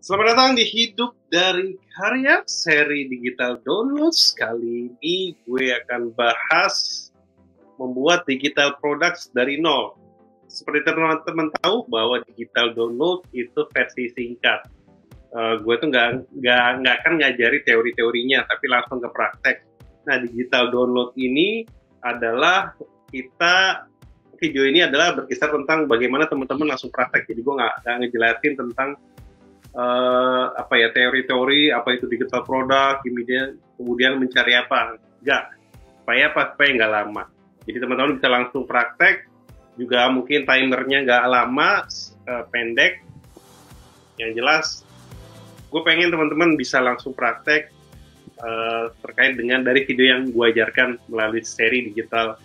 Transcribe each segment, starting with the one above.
Selamat datang di Hidup dari Karya, seri digital downloads. Kali ini gue akan bahas membuat digital products dari nol. Seperti teman-teman tahu bahwa digital download itu versi singkat. Gue tuh nggak akan ngajari teori-teorinya, tapi langsung ke praktek. Nah, digital download ini adalah video ini adalah berkisar tentang bagaimana teman-teman langsung praktek. Jadi gue nggak ngejelasin tentang teori-teori apa itu digital product, kemudian mencari apa, enggak, supaya nggak lama. Jadi teman-teman bisa langsung praktek, juga mungkin timernya nggak lama, pendek. Yang jelas, gue pengen teman-teman bisa langsung praktek terkait dengan dari video yang gue ajarkan melalui seri digital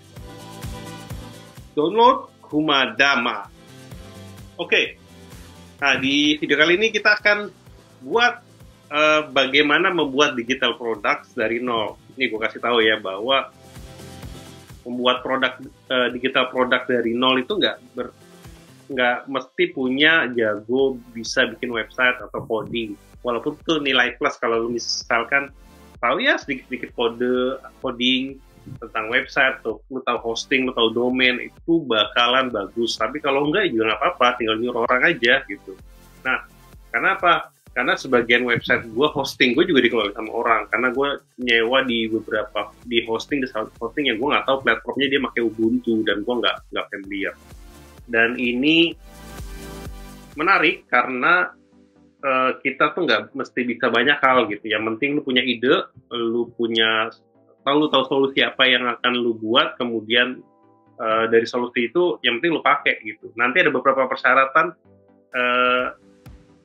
download Kumadama. Oke. Nah, di video kali ini kita akan buat bagaimana membuat digital products dari nol. Ini gue kasih tahu ya bahwa membuat digital product dari nol itu nggak mesti punya jago bisa bikin website atau coding. Walaupun itu nilai plus kalau lu misalkan tahu ya sedikit-sedikit coding tentang website, atau lu tahu hosting, lu tahu domain, itu bakalan bagus. Tapi kalau enggak juga nggak apa-apa, tinggal nyuruh orang aja gitu. Nah, karena apa? Karena sebagian website gue hosting gue juga dikelola sama orang, karena gue nyewa di hosting yang gue nggak tahu platformnya dia pakai Ubuntu dan gue nggak familiar. Dan ini menarik karena kita tuh nggak mesti bisa banyak hal gitu. Yang penting lu punya ide, lu tahu solusi apa yang akan lu buat, kemudian dari solusi itu yang penting lu pakai gitu. Nanti ada beberapa persyaratan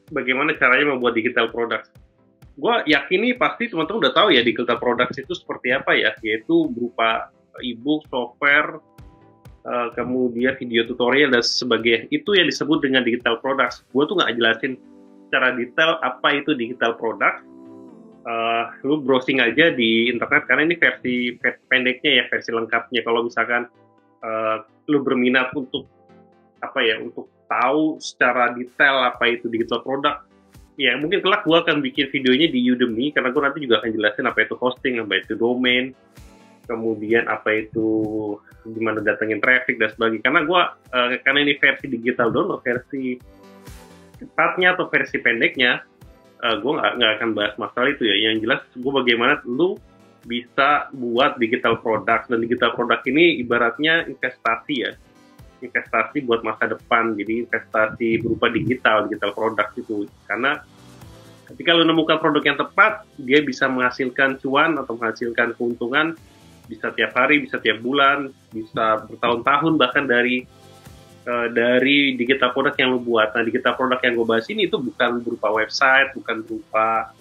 bagaimana caranya membuat digital products. Gue yakin nih pasti teman-teman udah tahu ya digital products itu seperti apa ya, yaitu berupa e-book, software, kemudian video tutorial dan sebagainya. Itu yang disebut dengan digital products. Gue tuh nggak jelasin secara detail apa itu digital product. Lu browsing aja di internet karena ini versi pendeknya ya, versi lengkapnya. Kalau misalkan lu berminat untuk tahu secara detail apa itu digital product, ya mungkin kelak gue akan bikin videonya di Udemy, karena gue nanti juga akan jelasin apa itu hosting, apa itu domain, kemudian apa itu gimana datengin traffic dan sebagainya. Karena ini versi digital download, versi cepatnya atau versi pendeknya, gue nggak akan bahas masalah itu ya. Yang jelas gue bagaimana lu bisa buat digital product, dan digital product ini ibaratnya investasi buat masa depan. Jadi investasi berupa digital product itu, karena ketika lu nemukan produk yang tepat, dia bisa menghasilkan cuan atau menghasilkan keuntungan bisa tiap hari, bisa tiap bulan, bisa bertahun-tahun, bahkan dari digital product yang lu buat. Nah, digital product yang gue bahas ini itu bukan berupa website, bukan berupa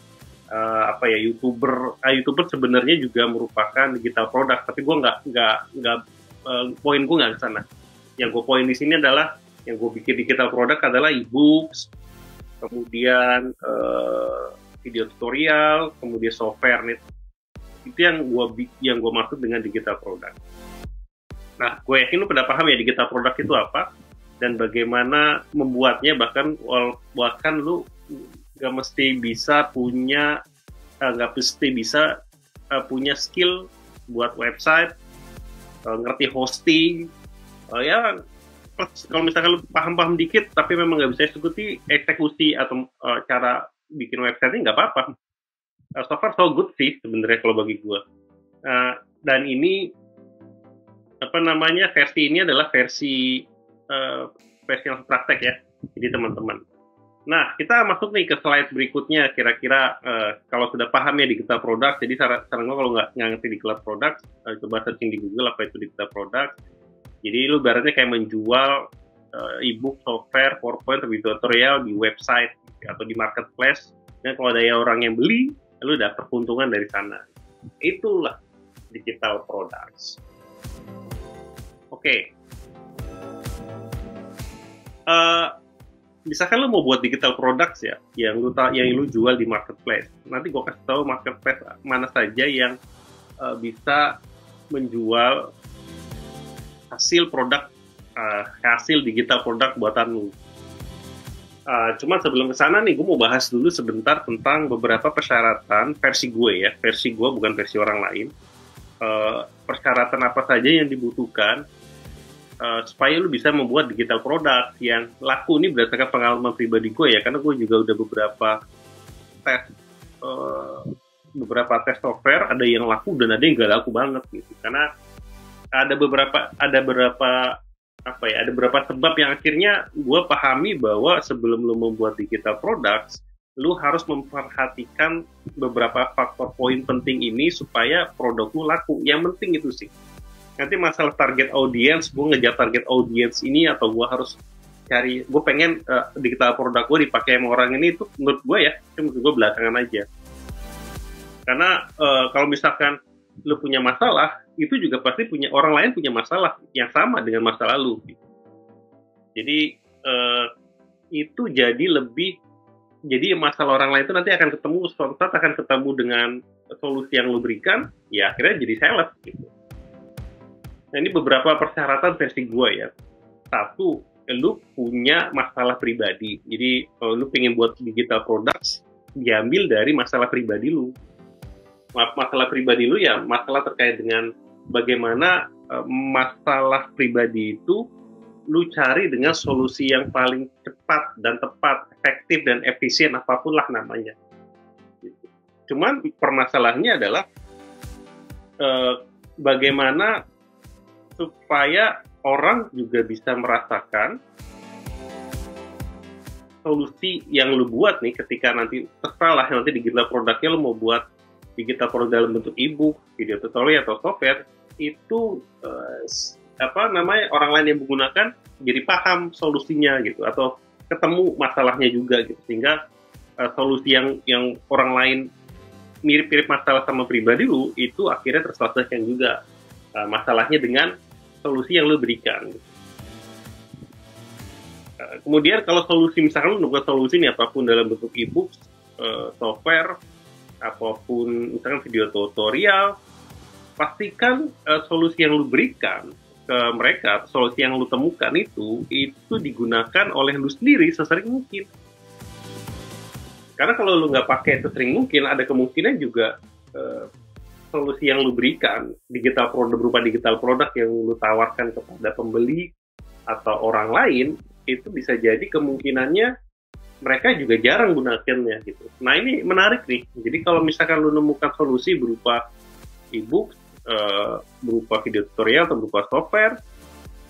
YouTuber sebenarnya juga merupakan digital product, tapi gue poin gue nggak ke sana. Yang gue poin di sini adalah yang gue bikin digital product adalah e-books, kemudian video tutorial, kemudian software nih. Itu yang gue maksud dengan digital product. Nah, gue yakin lu pada paham ya digital product itu apa dan bagaimana membuatnya. Bahkan lu nggak mesti bisa punya skill buat website, ngerti hosting. Kalau misalkan lu paham dikit tapi memang nggak bisa eksekusi atau cara bikin website ini nggak apa-apa. So far so good sih sebenarnya kalau bagi gue. Dan ini versi ini adalah versi yang praktek ya. Jadi teman-teman. Nah, kita masuk nih ke slide berikutnya. Kira-kira kalau sudah paham ya digital product, jadi saran gue kalau nggak ngerti digital product, coba searching di Google apa itu digital product. Jadi lu ibaratnya kayak menjual e-book, software, PowerPoint, video tutorial di website atau di marketplace. Dan kalau ada orang yang beli, lu dapat keuntungan dari sana. Itulah digital products. Oke. Misalkan lu mau buat digital products ya, yang lu jual di marketplace. Nanti gue kasih tahu marketplace mana saja yang bisa menjual hasil digital produk buatan lu. Cuma sebelum ke sana nih, gue mau bahas dulu sebentar tentang beberapa persyaratan versi gue ya, versi gue bukan versi orang lain. Persyaratan apa saja yang dibutuhkan supaya lu bisa membuat digital product yang laku. Ini berdasarkan pengalaman pribadi gue ya, karena gue juga udah tes beberapa tes software, ada yang laku dan ada yang gak laku banget gitu. Karena ada beberapa sebab yang akhirnya gue pahami bahwa sebelum lu membuat digital products, lu harus memperhatikan beberapa faktor poin penting ini supaya produk lu laku. Yang penting itu sih. Nanti masalah target audience, gue ngejar target audience ini atau gue harus cari, gue pengen digital produk gue dipakai sama orang ini, itu menurut gue ya, itu menurut gue belakangan aja. Karena kalau misalkan lu punya masalah, itu juga pasti orang lain punya masalah yang sama dengan masa lalu. Jadi itu jadi masalah orang lain itu nanti akan ketemu, suatu saat akan ketemu dengan solusi yang lu berikan, ya akhirnya jadi sales gitu. Nah, ini beberapa persyaratan versi gue ya. Satu, lu punya masalah pribadi. Jadi kalau lu pengen buat digital products, diambil dari masalah pribadi lu. Masalah pribadi lu ya masalah terkait dengan bagaimana masalah pribadi itu lu cari dengan solusi yang paling cepat dan tepat, efektif dan efisien, apapun lah namanya. Cuman permasalahannya adalah bagaimana supaya orang juga bisa merasakan solusi yang lu buat nih ketika nanti terserah lah nanti digital produknya lu mau buat digital produk dalam bentuk e-book, video tutorial atau software, itu orang lain yang menggunakan jadi paham solusinya gitu, atau ketemu masalahnya juga gitu, sehingga solusi yang orang lain mirip-mirip masalah sama pribadi lu itu akhirnya terselesaikan juga masalahnya dengan solusi yang lu berikan. Kemudian kalau solusi, misalkan lu buat solusi nih apapun dalam bentuk e-book, software, apapun misalkan video tutorial, pastikan solusi yang lu berikan ke mereka, solusi yang lu temukan itu digunakan oleh lu sendiri sesering mungkin. Karena kalau lu nggak pakai sesering mungkin, ada kemungkinan juga solusi yang lu berikan, digital produk berupa digital produk yang lu tawarkan kepada pembeli atau orang lain, itu bisa jadi kemungkinannya mereka juga jarang gunakannya gitu. Nah ini menarik nih. Jadi kalau misalkan lu nemukan solusi berupa e-book, berupa video tutorial atau berupa software,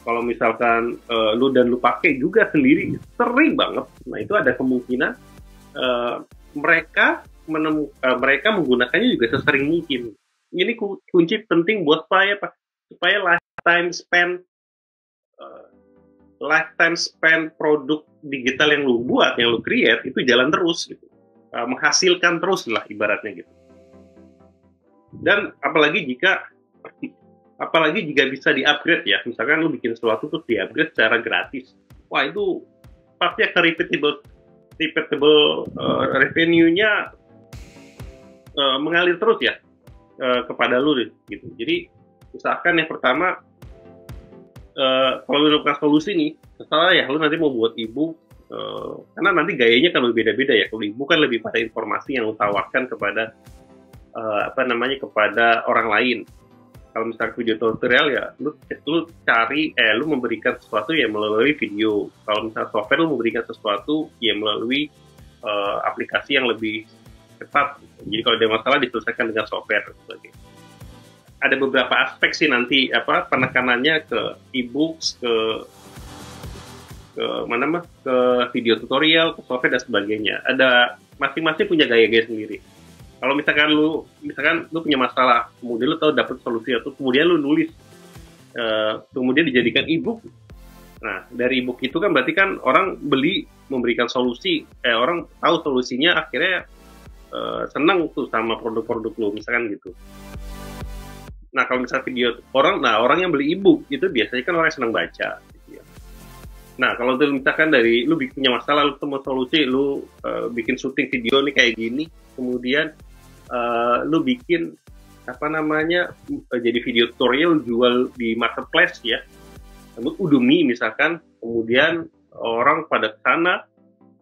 kalau misalkan lu pakai juga sendiri sering banget, nah itu ada kemungkinan mereka menggunakannya juga sesering mungkin. Ini kunci penting buat supaya lifetime spend produk digital yang lu buat, yang lu create itu jalan terus gitu, menghasilkan terus lah ibaratnya gitu. Dan apalagi jika bisa di-upgrade ya, misalkan lu bikin sesuatu terus di-upgrade secara gratis, wah itu pasti akan repeatable revenue-nya mengalir terus ya kepada lu gitu. Jadi usahakan yang pertama, kalau lu nemukan solusi nih, setelah ya lu nanti mau buat e-book, karena nanti gayanya kan berbeda-beda ya. Kalau e-book kan lebih pada informasi yang lu tawarkan kepada kepada orang lain. Kalau misalnya video tutorial ya lu memberikan sesuatu ya melalui video. Kalau misalnya software lu memberikan sesuatu ya melalui aplikasi yang lebih cepat. Jadi kalau ada masalah diselesaikan dengan software dan sebagainya. Ada beberapa aspek sih nanti penekanannya ke e-books, ke video tutorial, ke software dan sebagainya. Ada masing-masing punya gaya-gaya sendiri. Kalau misalkan lu punya masalah, kemudian lu tahu dapat solusi, atau kemudian lu nulis, kemudian dijadikan e-book. Nah, dari e-book itu kan berarti kan orang beli memberikan solusi, orang tahu solusinya, akhirnya senang tuh sama produk-produk lu, misalkan gitu. Nah, kalau misalnya orang yang beli e-book itu biasanya kan orang yang senang baca. Gitu ya. Nah, kalau misalkan dari lu punya masalah, lu ketemu solusi, lu bikin syuting video nih kayak gini, kemudian lu bikin jadi video tutorial jual di marketplace ya, Udemy misalkan, kemudian orang pada kesana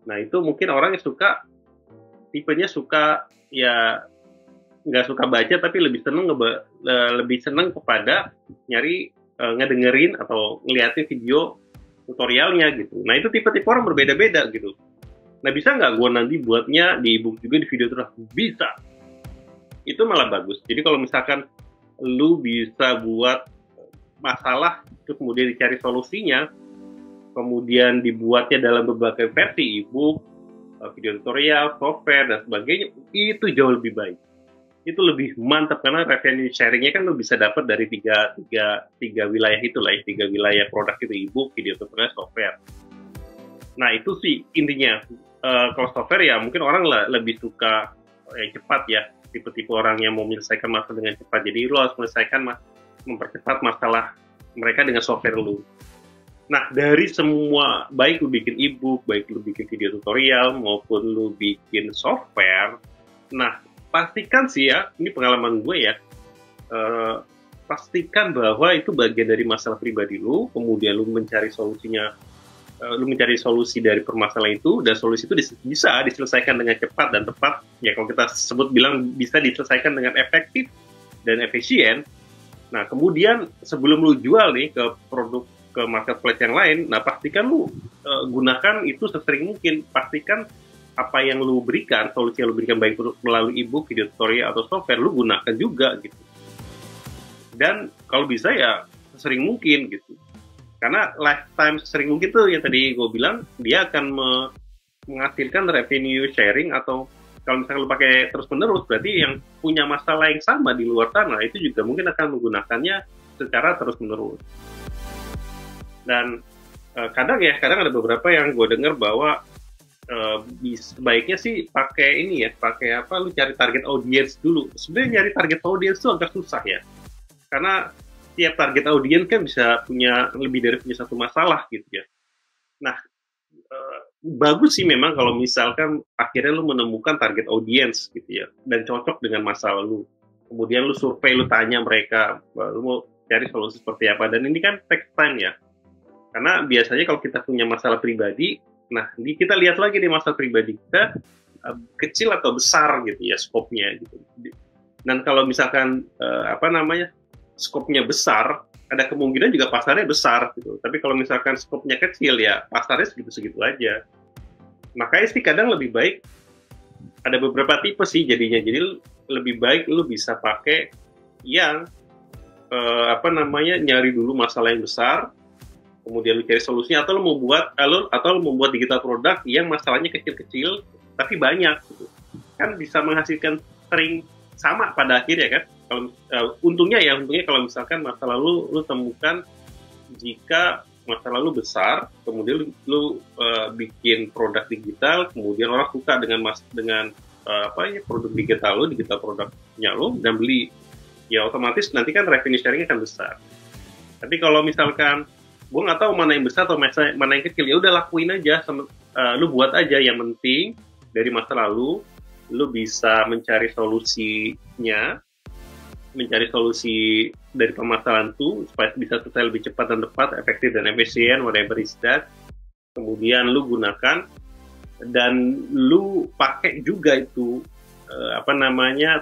Nah itu mungkin orang yang suka, tipenya suka ya nggak suka baca tapi lebih seneng kepada nyari ngedengerin atau ngeliatin video tutorialnya gitu. Nah itu tipe-tipe orang berbeda-beda gitu. Nah bisa nggak gue nanti buatnya di ebook juga di video terus? Bisa. Itu malah bagus. Jadi kalau misalkan lu bisa buat masalah, terus kemudian dicari solusinya, kemudian dibuatnya dalam berbagai versi, ebook, video tutorial, software, dan sebagainya, itu jauh lebih baik. Itu lebih mantap karena revenue sharingnya kan lu bisa dapat dari tiga wilayah itu lah ya, 3 wilayah produk itu, ebook, video tutorial, software. Nah itu sih intinya. Kalau software ya mungkin orang lebih suka cepat ya, tipe-tipe orang yang mau menyelesaikan masalah dengan cepat. Jadi lu harus mempercepat masalah mereka dengan software lu. Nah, dari semua, baik lu bikin ebook, baik lu bikin video tutorial, maupun lu bikin software, nah, pastikan sih ya, ini pengalaman gue ya, pastikan bahwa itu bagian dari masalah pribadi lu, kemudian lu mencari solusinya, lu mencari solusi dari permasalahan itu, dan solusi itu bisa diselesaikan dengan cepat dan tepat, ya kalau kita sebut bilang bisa diselesaikan dengan efektif dan efisien. Nah, kemudian sebelum lu jual nih ke marketplace yang lain, nah pastikan lu gunakan itu sesering mungkin. Pastikan apa yang lu berikan, solusi yang lu berikan baik melalui ebook, video tutorial, atau software, lu gunakan juga gitu. Dan kalau bisa ya sesering mungkin gitu. Karena lifetime sesering mungkin tuh yang tadi gue bilang, dia akan menghasilkan revenue sharing, atau kalau misalnya lu pakai terus-menerus, berarti yang punya masalah yang sama di luar sana, itu juga mungkin akan menggunakannya secara terus-menerus. Dan kadang ada beberapa yang gue dengar bahwa sebaiknya sih pakai ini ya, pakai apa, lu cari target audience dulu. Sebenarnya nyari target audience itu agak susah ya, karena tiap target audience kan bisa punya satu masalah gitu ya. Nah, bagus sih memang kalau misalkan akhirnya lu menemukan target audience gitu ya, dan cocok dengan masalah lu. Kemudian lu survei, lu tanya mereka, lu mau cari solusi seperti apa, dan ini kan take time ya. Karena biasanya kalau kita punya masalah pribadi, nah kita lihat lagi nih masalah pribadi kita kecil atau besar gitu ya skopnya gitu. Dan kalau misalkan skopnya besar, ada kemungkinan juga pasarnya besar gitu. Tapi kalau misalkan skopnya kecil ya pasarnya segitu-segitu aja. Makanya sih kadang lebih baik ada beberapa tipe sih jadinya. Jadi lebih baik lu bisa pakai yang nyari dulu masalah yang besar, kemudian lu cari solusinya, atau lu membuat digital produk yang masalahnya kecil-kecil tapi banyak gitu. Kan bisa menghasilkan sering sama pada akhirnya kan. Kalau untungnya kalau misalkan masalah lu temukan, jika masalah lu besar, kemudian lu bikin produk digital, kemudian orang suka dengan produk digital lu, digital produknya lu, dan beli, ya otomatis nanti kan revenue sharing akan besar. Tapi kalau misalkan gue nggak tahu mana yang besar atau mana yang kecil, ya udah lakuin aja, lu buat aja. Yang penting dari masa lalu lu bisa mencari solusi dari permasalahan itu supaya bisa selesai lebih cepat dan tepat, efektif dan efisien, whatever is that. Kemudian lu gunakan dan lu pakai juga itu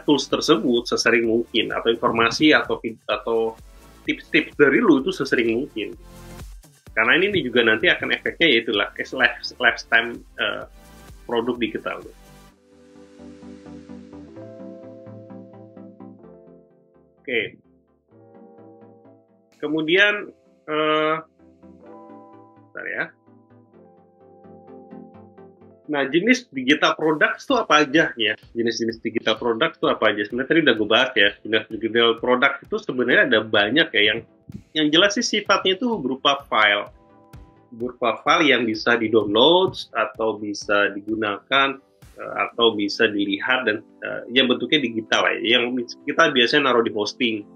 tools tersebut sesering mungkin, atau informasi atau tips-tips dari lu itu sesering mungkin. Karena ini juga nanti akan efeknya yaitu lifetime produk digital. Oke. Kemudian, bentar ya. Nah, jenis digital product itu apa aja ya? Jenis-jenis digital product itu apa aja? Sebenarnya tadi udah gue bahas ya. Jenis digital product itu sebenarnya ada banyak ya. Yang jelas sih sifatnya itu berupa file yang bisa di-download atau bisa digunakan atau bisa dilihat, dan yang bentuknya digital ya. Yang kita biasanya naruh di hosting.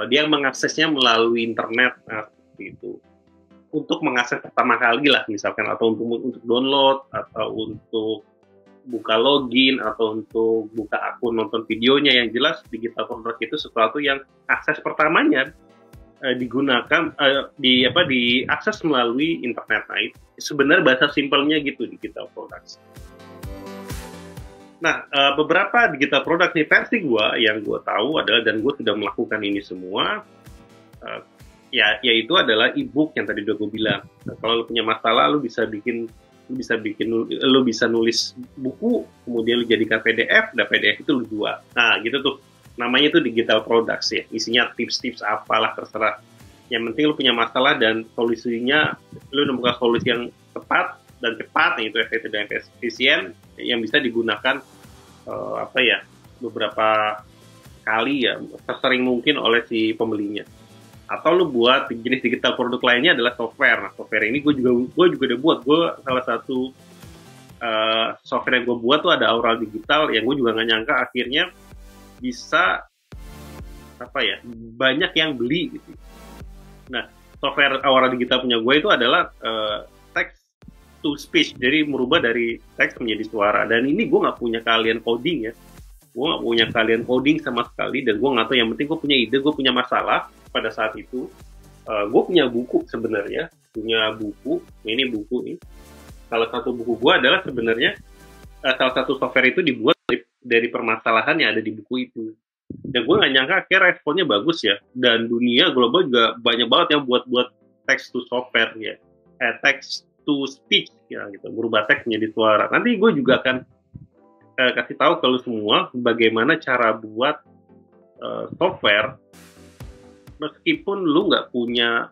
Dia mengaksesnya melalui internet, seperti itu. Untuk mengakses pertama kali lah misalkan, atau untuk download, atau untuk buka login, atau untuk buka akun nonton videonya. Yang jelas digital product itu sesuatu yang akses pertamanya digunakan diakses melalui internet. Nah, sebenarnya bahasa simpelnya gitu digital products. Nah, beberapa digital product nih versi yang gue tahu adalah, dan gue sudah melakukan ini semua, yaitu adalah e-book yang tadi udah gue bilang. Nah, kalau lu punya masalah, lu bisa nulis buku, kemudian lu jadikan PDF, dan PDF itu lu jual. Nah, gitu tuh. Namanya itu digital products ya. Isinya tips-tips apalah terserah. Yang penting lu punya masalah dan solusinya, lu menemukan solusi yang tepat dan cepat, yaitu efektif dan efisien, yang bisa digunakan beberapa kali ya, sesering mungkin oleh si pembelinya. Atau lu buat jenis digital produk lainnya adalah software. Nah, software ini gue juga udah buat. Gue salah satu software yang gue buat tuh ada Aural Digital, yang gue juga nggak nyangka akhirnya bisa banyak yang beli gitu. Nah, software Aural Digital punya gue itu adalah text to speech, jadi merubah dari teks menjadi suara. Dan ini gue nggak punya keahlian coding ya, gue nggak punya keahlian coding sama sekali, dan gue nggak tahu. Yang penting gue punya ide, gue punya masalah pada saat itu. Gue punya buku sebenarnya, ini buku nih. Salah satu buku gue adalah sebenarnya salah satu software itu dibuat dari permasalahan yang ada di buku itu. Dan gue nggak nyangka akhirnya responnya bagus ya. Dan dunia global juga banyak banget yang buat text to software ya, text to speech ya gitu, merubah teks menjadi suara. Nanti gue juga akan kasih tahu ke lu semua bagaimana cara buat software meskipun lu nggak punya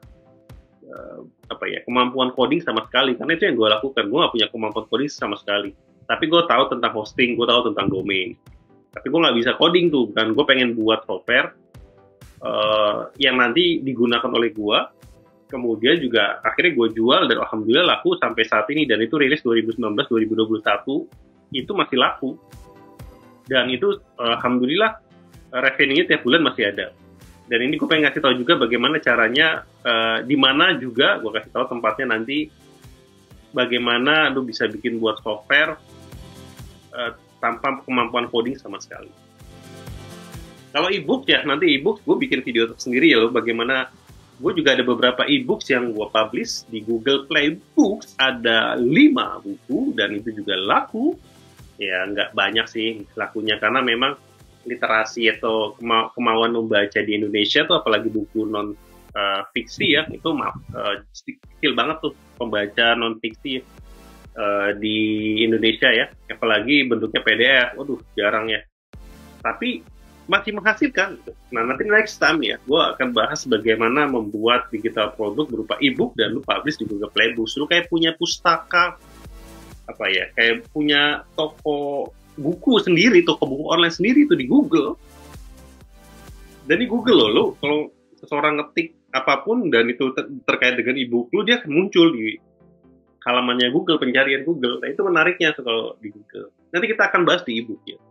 kemampuan coding sama sekali, karena itu yang gue lakukan. Gue nggak punya kemampuan coding sama sekali. Tapi gue tahu tentang hosting, gue tahu tentang domain. Tapi gue nggak bisa coding tuh, kan. Gue pengen buat software yang nanti digunakan oleh gue. Kemudian juga akhirnya gue jual, dan alhamdulillah laku sampai saat ini. Dan itu rilis 2019-2021, itu masih laku. Dan itu alhamdulillah revenue-nya tiap bulan masih ada. Dan ini gue pengen ngasih tahu juga bagaimana caranya, di mana juga gue kasih tahu tempatnya nanti, bagaimana lu bisa bikin buat software tanpa kemampuan coding sama sekali. Kalau e-book ya, nanti e-book gue bikin video sendiri ya, bagaimana gue juga ada beberapa e-books yang gue publish di Google Play Books, ada 5 buku, dan itu juga laku. Ya nggak banyak sih lakunya, karena memang literasi atau kemauan membaca di Indonesia tuh, apalagi buku non fiksi ya, itu kecil banget tuh pembaca non fiksi di Indonesia ya, apalagi bentuknya PDF, waduh jarang ya. Tapi masih menghasilkan. Nah, nanti next time ya, gue akan bahas bagaimana membuat digital produk berupa e-book dan lu publish di Google Play Books. Lu kayak punya pustaka, kayak punya toko buku sendiri, toko buku online sendiri itu di Google. Dan di Google lo kalau seseorang ngetik apapun dan itu terkait dengan e-book lu, dia akan muncul di halamannya Google, pencarian Google. Nah, itu menariknya kalau di Google. Nanti kita akan bahas di e-book ya.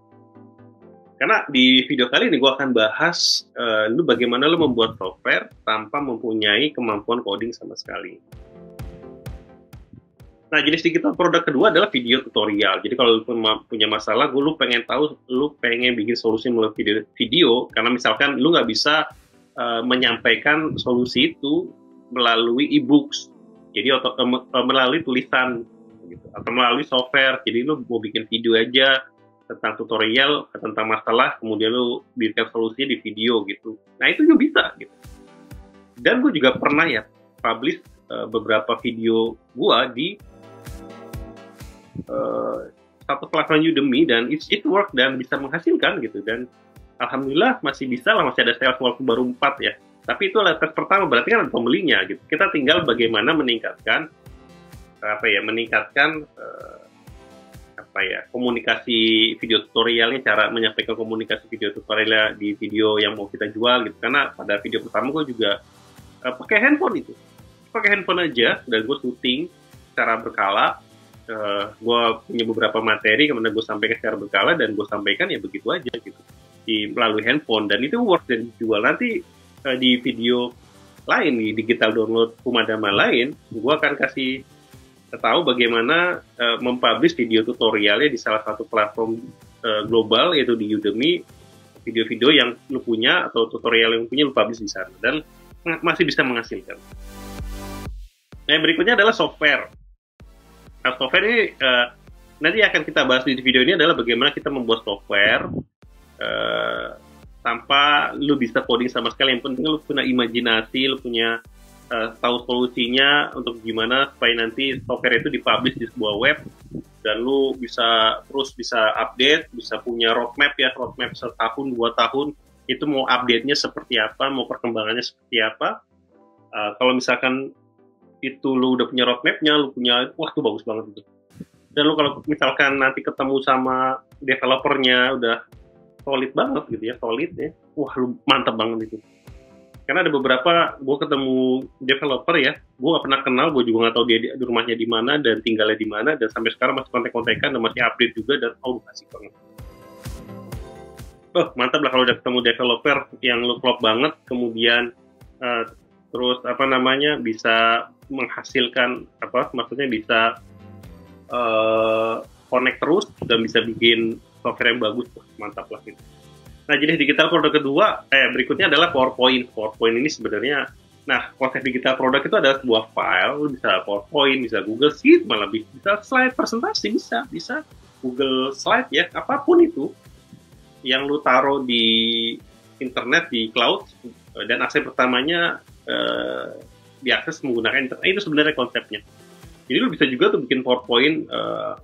Karena di video kali ini gue akan bahas bagaimana lu membuat software tanpa mempunyai kemampuan coding sama sekali. Nah, jenis digital produk kedua adalah video tutorial. Jadi kalau lu punya masalah, lu pengen tahu, lu pengen bikin solusi melalui video, karena misalkan lu nggak bisa menyampaikan solusi itu melalui e-books, jadi melalui tulisan gitu, atau melalui software. Jadi lu mau bikin video aja tentang tutorial tentang masalah, kemudian lu bikin solusinya di video gitu. Nah, itu juga bisa gitu. Dan gue juga pernah ya publish beberapa video gue di satu platform Udemy, dan it work dan bisa menghasilkan gitu. Dan alhamdulillah masih bisa lah, masih ada sales walaupun baru 4 ya. Tapi itu adalah tes pertama, berarti kan ada pembelinya gitu. Kita tinggal bagaimana meningkatkan komunikasi video tutorialnya, cara menyampaikan komunikasi video tutorialnya di video yang mau kita jual gitu. Karena pada video pertama gue juga pakai handphone aja, dan gue syuting secara berkala. Gue punya beberapa materi, kemudian gue sampaikan secara berkala, dan gue sampaikan ya begitu aja gitu melalui handphone, dan itu work dan dijual. Nanti di video lain, di digital download pemadaman lain, gue akan kasih tahu bagaimana mempublish video tutorialnya di salah satu platform global, yaitu di Udemy. Video-video yang lu punya atau tutorial yang lu punya, lu publish di sana. Dan masih bisa menghasilkan. Nah, yang berikutnya adalah software. Nah, software ini nanti akan kita bahas di video ini adalah bagaimana kita membuat software tanpa lu bisa coding sama sekali. Yang penting lu punya imajinasi, lu punya tahu solusinya untuk gimana supaya nanti software itu dipublish di sebuah web dan lu bisa terus bisa update, bisa punya roadmap setahun 2 tahun itu mau update-nya seperti apa, mau perkembangannya seperti apa. Kalau misalkan itu lu udah punya roadmap-nya, lu punya, wah itu bagus banget itu. Dan lu kalau misalkan nanti ketemu sama developernya udah solid banget gitu ya, solid ya, wah lu mantap banget itu. Karena ada beberapa, gue ketemu developer ya, gue gak pernah kenal, gue juga gak tahu dia di rumahnya di mana dan tinggalnya di mana, dan sampai sekarang masih kontek-kontekan dan masih update juga, dan asik banget. Mantap lah kalau udah ketemu developer yang lu klop banget, kemudian terus bisa menghasilkan maksudnya bisa connect terus dan bisa bikin software yang bagus, mantap lah gitu. Nah, jadi digital produk kedua, berikutnya adalah PowerPoint. PowerPoint ini sebenarnya, konsep digital produk itu adalah sebuah file, bisa PowerPoint, bisa Google Sheet, malah bisa slide presentasi, bisa Google Slide ya, apapun itu yang lu taruh di internet, di cloud, dan akses pertamanya diakses menggunakan internet. Itu sebenarnya konsepnya. Jadi lu bisa juga tuh bikin PowerPoint,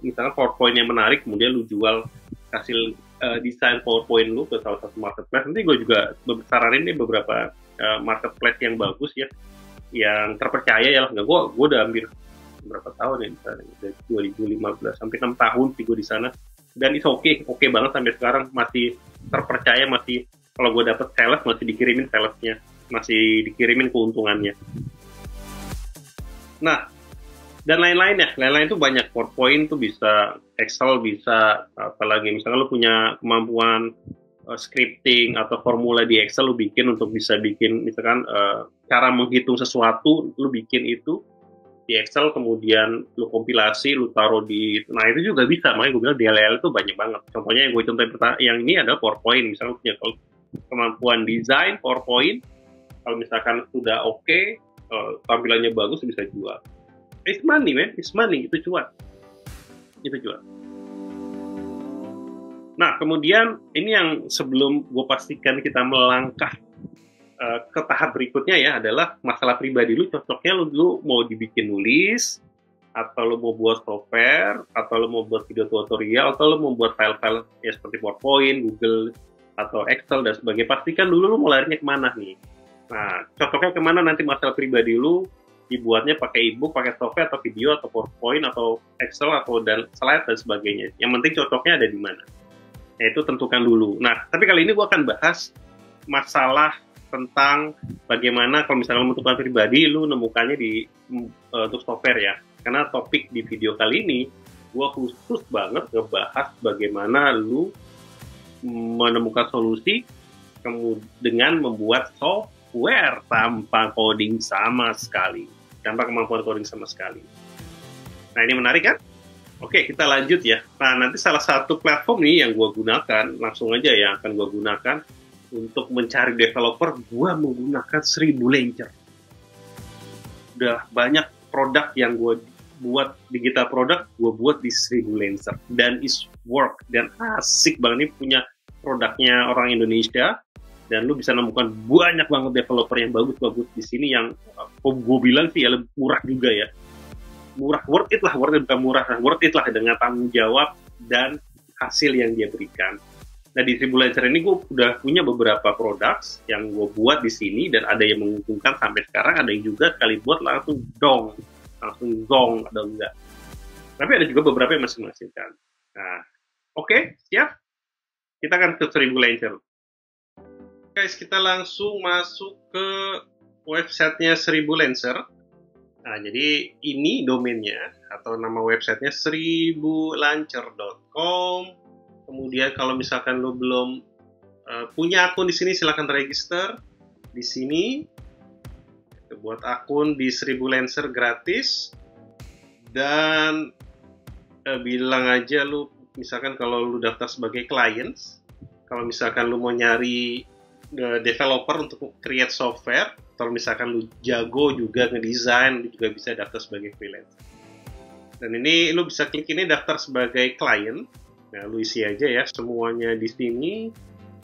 misalnya PowerPoint yang menarik, kemudian lu jual hasil desain PowerPoint lu ke salah satu marketplace. Nanti gue juga saranin nih beberapa marketplace yang bagus ya, yang terpercaya ya lah. Gue udah hampir berapa tahun ya di sana, dari 2015 sampai 6 tahun sih gue di sana. Dan itu oke banget sampai sekarang, masih terpercaya, masih kalau gue dapet sales masih dikirimin salesnya, masih dikirimin keuntungannya. Nah, dan lain-lainnya, lain-lain itu banyak. PowerPoint tuh bisa, Excel bisa, apalagi misalnya lu punya kemampuan scripting atau formula di Excel, lu bikin untuk bisa bikin misalkan cara menghitung sesuatu, lu bikin itu di Excel, kemudian lu kompilasi, lu taruh di, nah itu juga bisa. Makanya gue bilang DLL itu banyak banget. Contohnya yang gue contohin yang ini adalah PowerPoint. Misalnya lu punya kemampuan desain PowerPoint, kalau misalkan sudah oke, tampilannya bagus, bisa jual. It's money, man. It's money. Itu cuan. Nah, kemudian ini yang sebelum gue pastikan kita melangkah ke tahap berikutnya ya, adalah masalah pribadi lu. Cocoknya lu mau dibikin nulis, atau lu mau buat software, atau lu mau buat video tutorial, atau lu mau buat file-file ya seperti PowerPoint, Google, atau Excel, dan sebagainya. Pastikan dulu lu mau larinya kemana nih. Nah, cocoknya kemana nanti masalah pribadi lu, dibuatnya pakai ebook, pakai software, atau video, atau PowerPoint, atau Excel, atau dan slide, dan sebagainya. Yang penting cocoknya ada di mana. Nah, itu tentukan dulu. Nah, tapi kali ini gue akan bahas masalah tentang bagaimana kalau misalnya menentukan pribadi, lu nemukannya untuk software ya. Karena topik di video kali ini, gue khusus banget ngebahas bagaimana lu menemukan solusi dengan membuat software tanpa coding sama sekali. Tanpa kemampuan coding sama sekali. Nah, ini menarik kan? Oke, kita lanjut ya. Nah, nanti salah satu platform nih yang gue gunakan, langsung aja yang akan gue gunakan untuk mencari developer, gue menggunakan 1000 Launcher. Udah banyak produk yang gue buat, digital produk, gue buat di 1000 Launcher. Dan is work, dan asik banget. Ini punya produknya orang Indonesia, dan lu bisa nemukan banyak banget developer yang bagus-bagus di sini yang gue bilang sih ya lebih murah juga ya. Murah, worth it lah, worth it lah dengan tanggung jawab dan hasil yang dia berikan. Nah, di 1000 Launcher ini gue udah punya beberapa produk yang gue buat di sini, dan ada yang menguntungkan sampai sekarang, ada yang juga sekali buat langsung gong, ada enggak. Tapi ada juga beberapa yang masih menghasilkan. Nah, oke, siap? Kita akan ke 1000 Launcher. Guys, kita langsung masuk ke websitenya 1000 Launcher. Nah, jadi ini domainnya atau nama websitenya 1000launcher.com. Kemudian kalau misalkan lo belum punya akun di sini, silahkan register di sini. Buat akun di 1000 Launcher gratis, dan bilang aja lu misalkan kalau lu daftar sebagai clients, kalau misalkan lu mau nyari developer untuk create software atau misalkan lu jago juga ngedesain, lu juga bisa daftar sebagai freelance. Dan ini lu bisa klik ini daftar sebagai klien. Nah, lu isi aja ya semuanya di sini.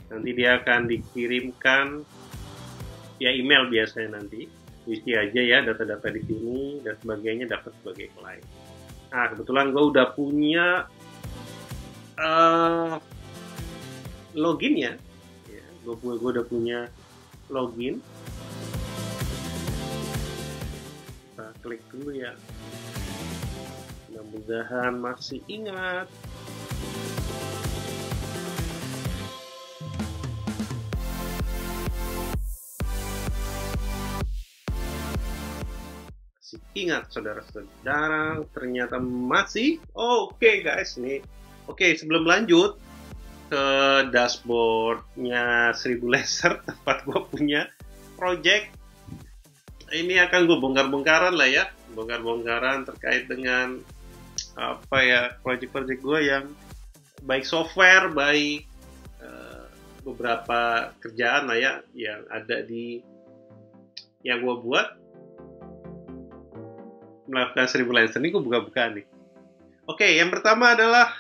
Nanti dia akan dikirimkan via email biasanya nanti. Lu isi aja ya data-data di sini dan sebagainya, daftar sebagai klien. Nah, kebetulan gue udah punya login ya. Gue udah punya login. Kita klik dulu ya. Mudah-mudahan masih ingat. Masih ingat saudara-saudara, ternyata masih. Oke, guys, nih. Oke, sebelum lanjut ke dashboardnya 1000 Laser, tempat gue punya project, ini akan gue bongkar-bongkaran lah ya, bongkar-bongkaran terkait dengan apa ya, project-project gue yang baik software, baik beberapa kerjaan lah ya yang ada di yang gue buat melakukan 1000 Laser. Ini gue buka-buka nih. Oke, yang pertama adalah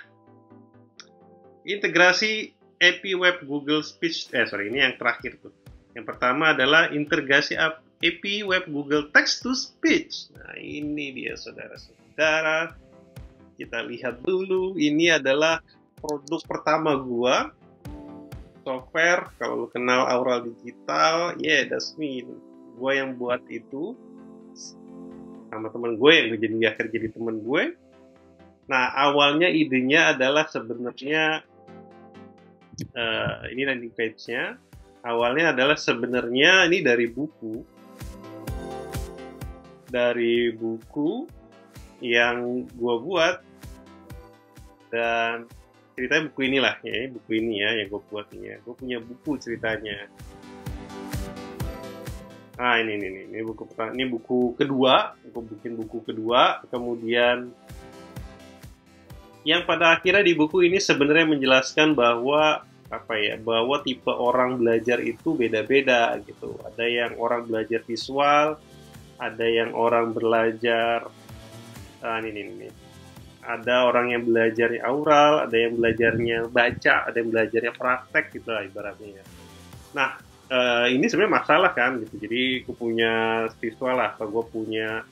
integrasi API Web Google Speech. Ini yang terakhir tuh. Yang pertama adalah integrasi API Web Google Text to Speech. Nah, ini dia saudara-saudara. Kita lihat dulu. Ini adalah produk pertama gua. Software, kalau lu kenal Aural Digital, that's me. Gua yang buat itu sama teman gue yang jadi akhir jadi teman gue. Nah, awalnya idenya adalah sebenarnya ini landing page-nya. Awalnya adalah sebenarnya ini dari buku yang gue buat, dan ceritanya buku inilah ya, buku ini ya yang gue buat ini ya. Gue punya buku ceritanya. Ah, ini buku pertama, ini buku kedua. Gue bikin buku kedua, kemudian yang pada akhirnya di buku ini sebenarnya menjelaskan bahwa bahwa tipe orang belajar itu beda-beda gitu. Ada yang orang belajar visual, ada yang orang belajar ini. Ada orang yang belajarnya aural, ada yang belajarnya baca, ada yang belajarnya praktek gitu lah ibaratnya. Nah, ini sebenarnya masalah kan gitu. Jadi gue punya visual lah, gue punya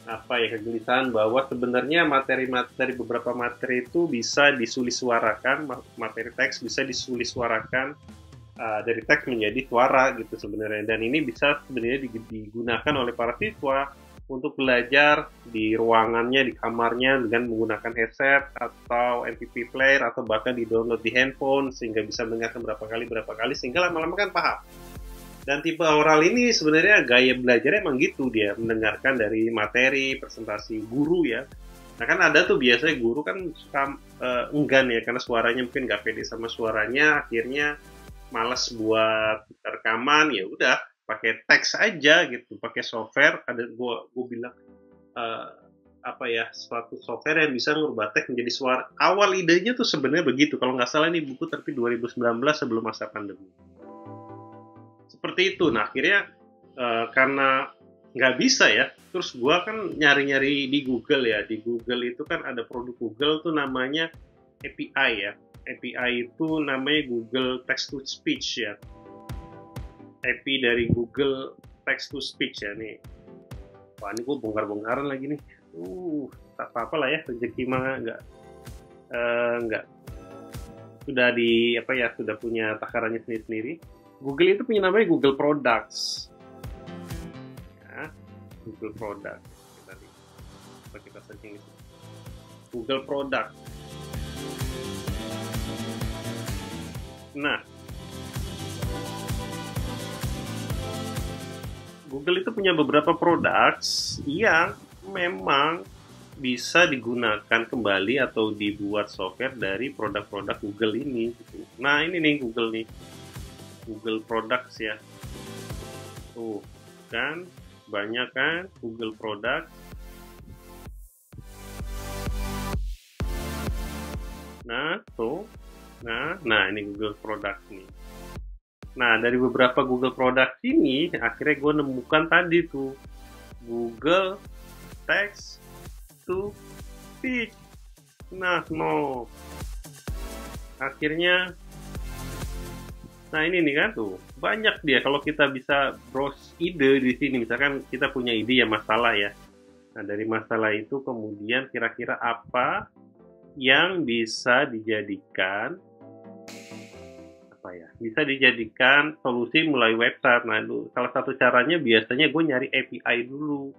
kegelisahan bahwa sebenarnya materi beberapa materi itu bisa disulis-suarakan, materi teks bisa disulis-suarakan dari teks menjadi suara gitu sebenarnya, dan ini bisa sebenarnya digunakan oleh para siswa untuk belajar di ruangannya, di kamarnya dengan menggunakan headset atau MP3 player atau bahkan di-download di handphone sehingga bisa mendengarkan berapa kali sehingga lama-lama kan paham. Dan tipe oral ini sebenarnya gaya belajarnya emang gitu, dia mendengarkan dari materi, presentasi guru ya. Nah kan ada tuh biasanya guru kan suka enggan ya karena suaranya mungkin nggak pede sama suaranya, akhirnya malas buat rekaman, ya udah pakai teks aja gitu, pakai software. Ada gue bilang suatu software yang bisa merubah teks menjadi suara. Awal idenya tuh sebenarnya begitu, kalau nggak salah ini buku tapi 2019 sebelum masa pandemi. Seperti itu. Nah akhirnya karena nggak bisa ya, terus gue kan nyari-nyari di Google ya. Di Google itu kan ada produk Google tuh namanya API ya. API itu namanya Google Text to Speech ya. API dari Google Text to Speech ya nih. Wah ini gue bongkar-bongkaran lagi nih. Tak apa-apa lah ya, rezeki mah nggak sudah sudah punya takarannya sendiri-sendiri. Google itu punya namanya Google Products. Ya, Google Product. Kita searching itu. Google Product. Nah, Google itu punya beberapa products yang memang bisa digunakan kembali atau dibuat software dari produk-produk Google ini. Gitu. Nah, ini nih Google nih. Google Products ya. Tuh, kan banyak kan Google Products. Nah, tuh. Nah ini Google Products nih. Nah, dari beberapa Google Products ini, akhirnya gue nemukan tadi tuh, Google Text to Speech. Nah, akhirnya, nah ini nih kan tuh, banyak dia. Kalau kita bisa browse ide di sini, misalkan kita punya ide ya masalah ya. Nah, dari masalah itu kemudian kira-kira apa yang bisa dijadikan bisa dijadikan solusi melalui website. Nah, itu salah satu caranya biasanya gue nyari API dulu.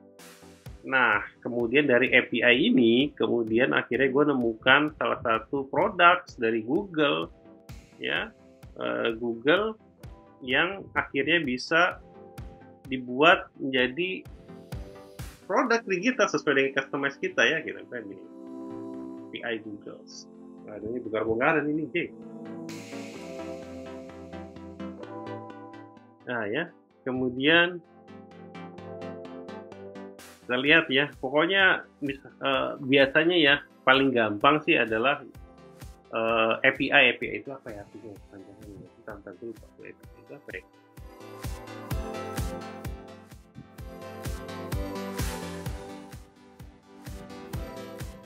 Nah, kemudian dari API ini, kemudian akhirnya gue nemukan salah satu produk dari Google, ya, Google yang akhirnya bisa dibuat menjadi produk digital sesuai dengan customize kita ya, gitu kan ini. API Google. Nah, ini bongkar-bongkaran ini, J. Nah ya, kemudian kita lihat ya, pokoknya biasanya ya paling gampang sih adalah API itu apa ya artinya? Panjangnya dulu API itu apa ya?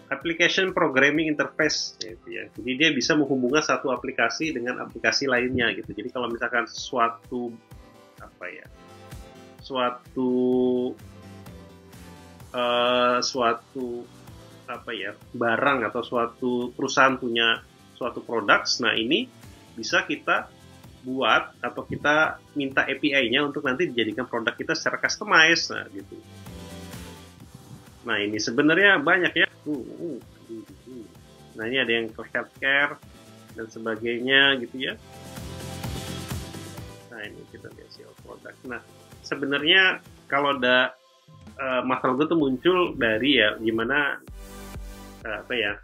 Application Programming Interface gitu ya. Jadi dia bisa menghubungkan satu aplikasi dengan aplikasi lainnya gitu. Jadi kalau misalkan suatu barang atau suatu perusahaan punya suatu produk, nah ini bisa kita buat atau kita minta API-nya untuk nanti dijadikan produk kita secara customize, nah gitu. Nah ini sebenarnya banyak ya. Nah ini ada yang healthcare dan sebagainya gitu ya. Nah ini kita lihat SEO produk. Nah sebenarnya kalau ada masalah itu tuh muncul dari ya gimana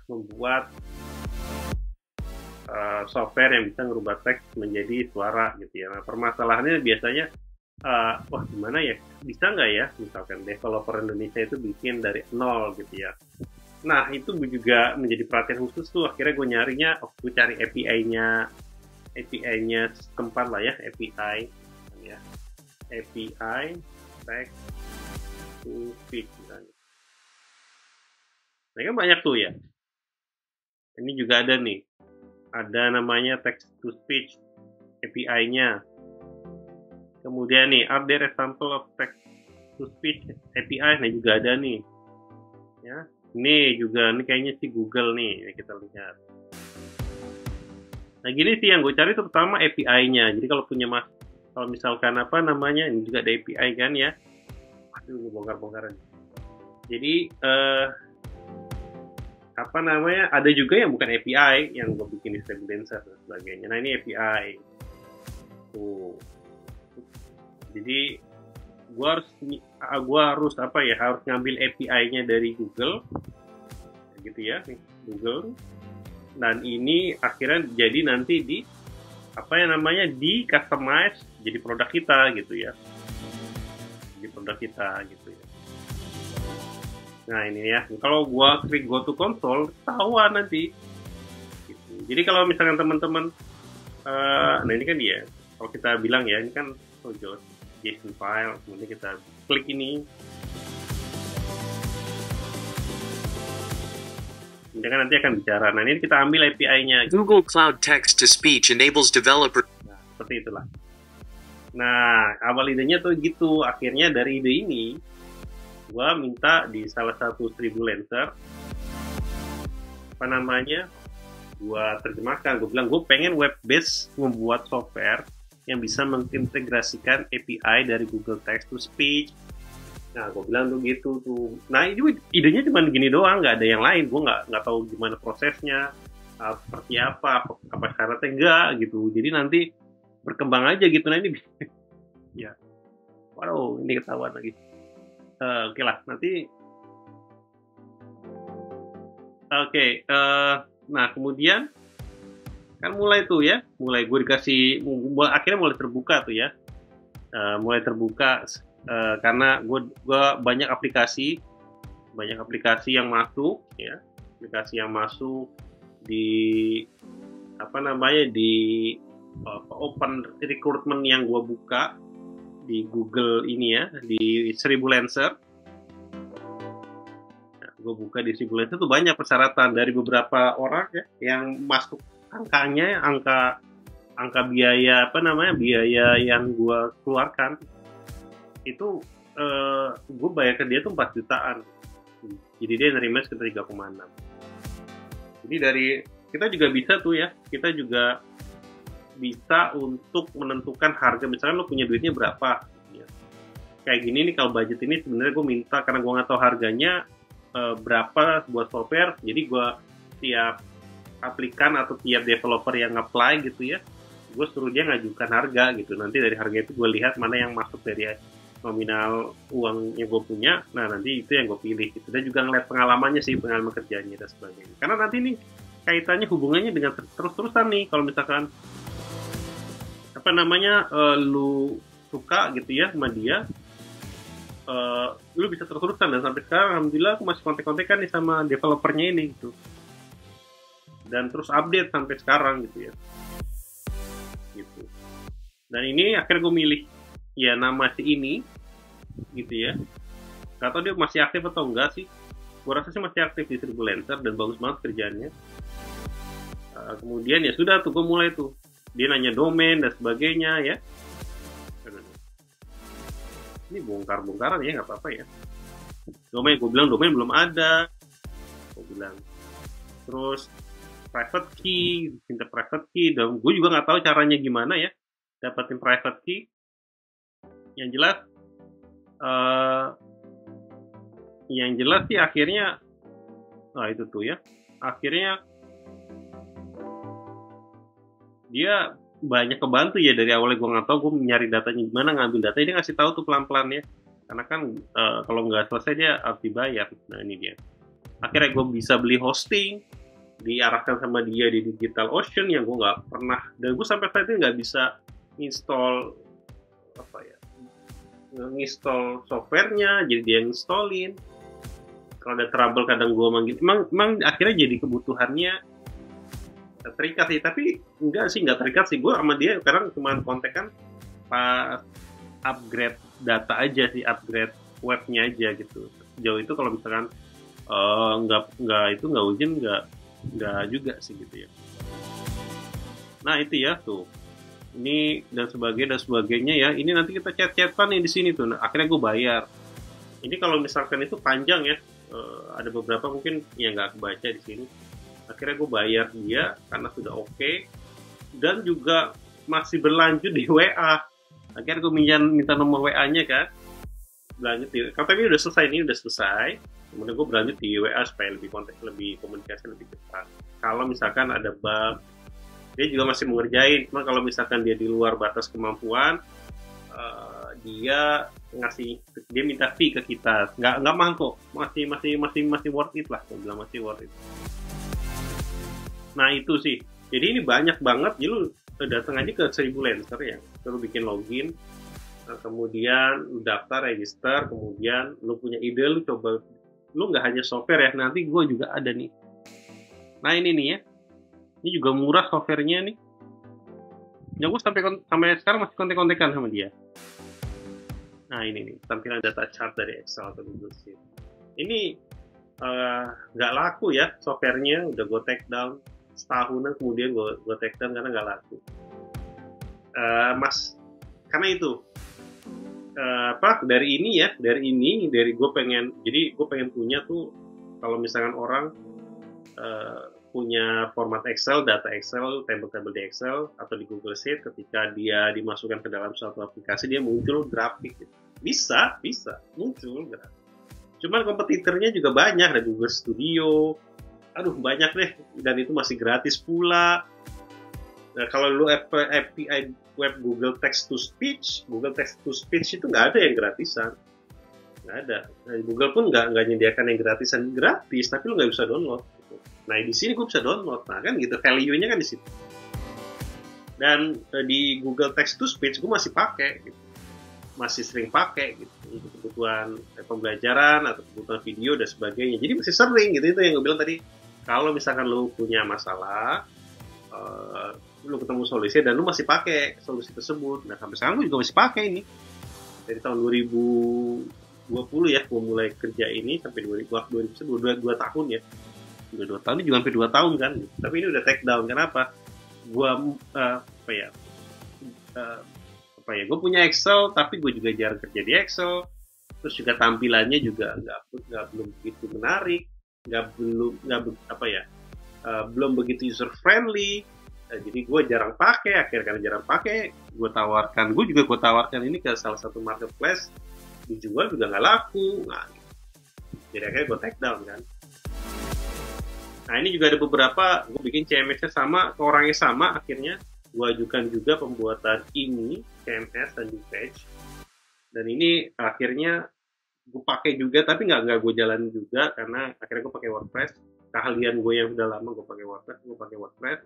membuat software yang bisa merubah teks menjadi suara gitu ya. Nah permasalahannya biasanya gimana ya, bisa nggak ya misalkan developer Indonesia itu bikin dari nol gitu ya. Nah itu juga menjadi perhatian khusus tuh, akhirnya gue nyarinya, gue cari API-nya setempat lah ya, API text to speech misalnya. Nah kan banyak tuh ya. Ini juga ada nih, ada namanya text to speech API-nya. Kemudian nih, are there example of text to speech API? Nah juga ada nih, ya. Ini juga, ini kayaknya sih Google nih, kita lihat. Nah gini sih yang gue cari terutama API-nya. Jadi kalau kalau misalkan ini juga ada API kan ya. Aduh, gue bongkar-bongkaran. Jadi ada juga yang bukan API yang gue bikin di Stabilizer dan sebagainya. Nah ini API. Tuh. Jadi harus ngambil API-nya dari Google gitu ya, Google, dan ini akhirnya jadi nanti di customize jadi produk kita gitu ya, gitu ya. Nah ini ya, kalau gua klik go to console ketahuan nanti gitu. Jadi kalau misalkan teman-teman nah ini kan dia, kalau kita bilang ya ini kan JSON file, kemudian kita klik ini, kemudian kan nanti akan bicara. Nah ini kita ambil API-nya. Google Cloud Text to Speech enables developer. Nah seperti itulah. Nah awal idenya tuh gitu. Akhirnya dari ide ini, gue minta di salah satu Freelancer, gue terjemahkan. Gue bilang gue pengen web based membuat software yang bisa mengintegrasikan API dari Google Text to Speech. Nah, gue bilang tuh gitu tuh. Nah, idenya cuma gini doang, nggak ada yang lain. Gue nggak tahu gimana prosesnya, seperti apa syaratnya enggak gitu. Jadi nanti berkembang aja gitu. Nah ini ya, waduh, ini ketahuan lagi. Oke lah, nanti. Nah kemudian kan mulai gue dikasih, akhirnya mulai terbuka tuh ya, karena gue banyak aplikasi yang masuk ya, di open recruitment yang gue buka di Google ini ya, di 1000 Lancer. Nah, gue buka di 1000 Lancer tuh banyak persyaratan dari beberapa orang ya yang masuk angkanya, angka biaya biaya yang gue keluarkan itu gue bayar ke dia tuh 4 jutaan. Jadi dia nerima sekitar 3,6. Jadi dari kita juga bisa tuh ya, kita juga bisa untuk menentukan harga. Misalnya lo punya duitnya berapa ya. Kayak gini nih, kalau budget ini sebenarnya gue minta karena gue nggak tahu harganya berapa buat software. Jadi gue tiap aplikan atau tiap developer yang apply gitu ya, gue suruh dia ngajukan harga gitu. Nanti dari harga itu gue lihat mana yang masuk dari nominal uang yang gue punya. Nah nanti itu yang gue pilih gitu. Dan juga ngeliat pengalamannya sih, pengalaman kerjanya dan sebagainya. Karena nanti nih kaitannya hubungannya dengan terus-terusan nih. Kalau misalkan lu suka gitu ya sama dia, lu bisa terus-terusan. Dan sampai sekarang alhamdulillah aku masih kontek-kontekan nih sama developernya ini gitu, dan terus update sampai sekarang gitu ya gitu. Dan ini akhirnya gue milih ya nama si ini gitu ya. Gak tau dia masih aktif atau enggak sih. Gue rasa sih masih aktif di 1000 Lancer dan bagus banget kerjaannya. Kemudian ya sudah tuh gue mulai tuh, dia nanya domain dan sebagainya ya. Ini bongkar-bongkaran ya, nggak apa-apa ya. Domain, gue bilang domain belum ada. Gue bilang. Terus private key, minta private key. Dan gue juga nggak tahu caranya gimana ya dapetin private key. Yang jelas sih akhirnya, itu tuh ya. Akhirnya dia banyak kebantu ya. Dari awalnya gue nggak tahu gue nyari datanya gimana, ngambil data dia ngasih tahu tuh pelan-pelan ya, karena kan kalau nggak selesai dia harus dibayar. Nah ini dia, akhirnya gue bisa beli hosting, diarahkan sama dia di DigitalOcean yang gue nggak pernah, dan gue sampai saat ini nggak bisa install nginstall softwarenya, jadi dia installin. Kalau ada trouble kadang gue manggil, emang akhirnya jadi kebutuhannya terikat sih. Tapi nggak terikat sih, gue sama dia sekarang cuma kontak kan pas upgrade data aja sih, upgrade webnya aja gitu. Jauh itu kalau misalkan nggak urgent, nggak juga sih gitu ya. Nah itu ya tuh, ini dan sebagainya ya. Ini nanti kita chat-chatan nih di sini tuh. Nah, akhirnya gue bayar. Ini kalau misalkan itu panjang ya, ada beberapa mungkin yang nggak kebaca di sini. Akhirnya gue bayar dia karena sudah oke, dan juga masih berlanjut di WA. Akhirnya gue minta nomor WA-nya kan, berlanjut di, tapi udah selesai, ini udah selesai. Kemudian gue berlanjut di WA supaya lebih komunikasi lebih cepat. Kalau misalkan ada bug, dia juga masih mengerjain. Cuma kalau misalkan dia di luar batas kemampuan, dia minta fee ke kita. Nggak mahal kok, masih worth it lah. Gue bilang masih worth it. Nah itu sih, jadi ini banyak banget. Jadi lu datang aja ke 1000 Lancer ya, lu bikin login, kemudian lu daftar, register, kemudian lu punya ide, lu coba. Lu nggak hanya software ya, nanti gue juga ada nih. Nah ini nih ya, ini juga murah softwarenya nih. Yang gue sampai sekarang masih kontek-kontekan sama dia. Nah ini nih, tampilan data chart dari Excel atau Google Sheet. Ini nggak laku ya softwarenya, udah gue take down setahunan, kemudian gue take down karena nggak laku. Karena itu dari gue pengen punya tuh, kalau misalkan orang punya format Excel, data Excel, table-table di Excel atau di Google Sheet, ketika dia dimasukkan ke dalam suatu aplikasi, dia muncul grafik gitu. Bisa muncul grafik. Cuman kompetitornya juga banyak, ada Google Studio, banyak deh, dan itu masih gratis pula. Nah, kalau lu API web Google Text to Speech itu nggak ada yang gratisan, nggak ada. Nah, Google pun nggak menyediakan yang gratisan, gratis, tapi lu nggak bisa download. Gitu. Nah di sini gue bisa download, nah kan gitu, value-nya kan di situ. Dan di Google Text to Speech gue masih pakai, gitu. Masih sering pakai gitu untuk kebutuhan pembelajaran atau kebutuhan video dan sebagainya. Jadi masih sering gitu. Itu yang gue bilang tadi, kalau misalkan lu punya masalah, lu ketemu solusinya dan lu masih pakai solusi tersebut. Nah sampai sekarang gue juga masih pakai ini dari tahun 2020 ya, gue mulai kerja ini sampai 2022 tahun ya, udah 2 tahun ini juga hampir 2 tahun kan, tapi ini udah take down. Kenapa? Gue apa ya gue punya Excel tapi gue juga jarang kerja di Excel, terus juga tampilannya juga nggak belum begitu menarik, belum begitu user friendly. Jadi gue jarang pakai, akhirnya karena jarang pakai gue tawarkan ini ke salah satu marketplace, dijual juga nggak laku. Nah, jadi akhirnya gue take down kan. Nah ini juga ada beberapa, gue bikin CMS-nya sama, ke orangnya sama, akhirnya gue ajukan juga pembuatan ini CMS dan di page, dan ini akhirnya gue pakai juga, tapi nggak gue jalanin juga karena akhirnya gue pakai WordPress. Keahlian gue yang udah lama gue pakai WordPress.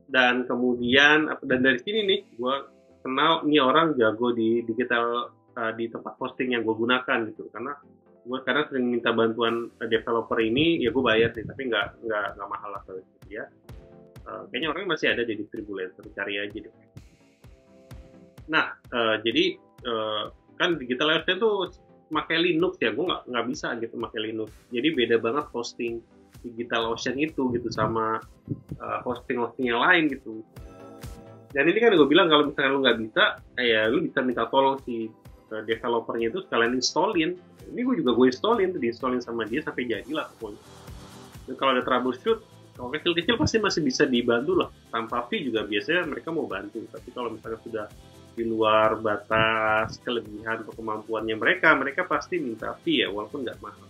Dan kemudian dari sini nih gue kenal nih orang jago di digital, di tempat hosting yang gue gunakan gitu, karena gue kadang sering minta bantuan developer ini, ya gue bayar sih, tapi nggak mahal lah kalau dia. Kayaknya orangnya masih ada di Distributor, cari aja deh. Nah jadi kan digital hosting tuh pakai Linux ya, gue nggak bisa gitu pakai Linux. Jadi beda banget hosting DigitalOcean itu gitu sama hosting yang lain gitu. Dan ini kan gue bilang kalau misalnya lu nggak bisa, ya lu bisa minta tolong si developernya itu sekalian installin. Ini gue installin sama dia sampai jadilah pokoknya. Dan kalau ada troubleshoot, kalau kecil-kecil pasti masih bisa dibantu lah. Tanpa fee juga biasanya mereka mau bantu. Tapi kalau misalnya sudah di luar batas kelebihan atau kemampuannya mereka pasti minta fee ya, walaupun nggak mahal.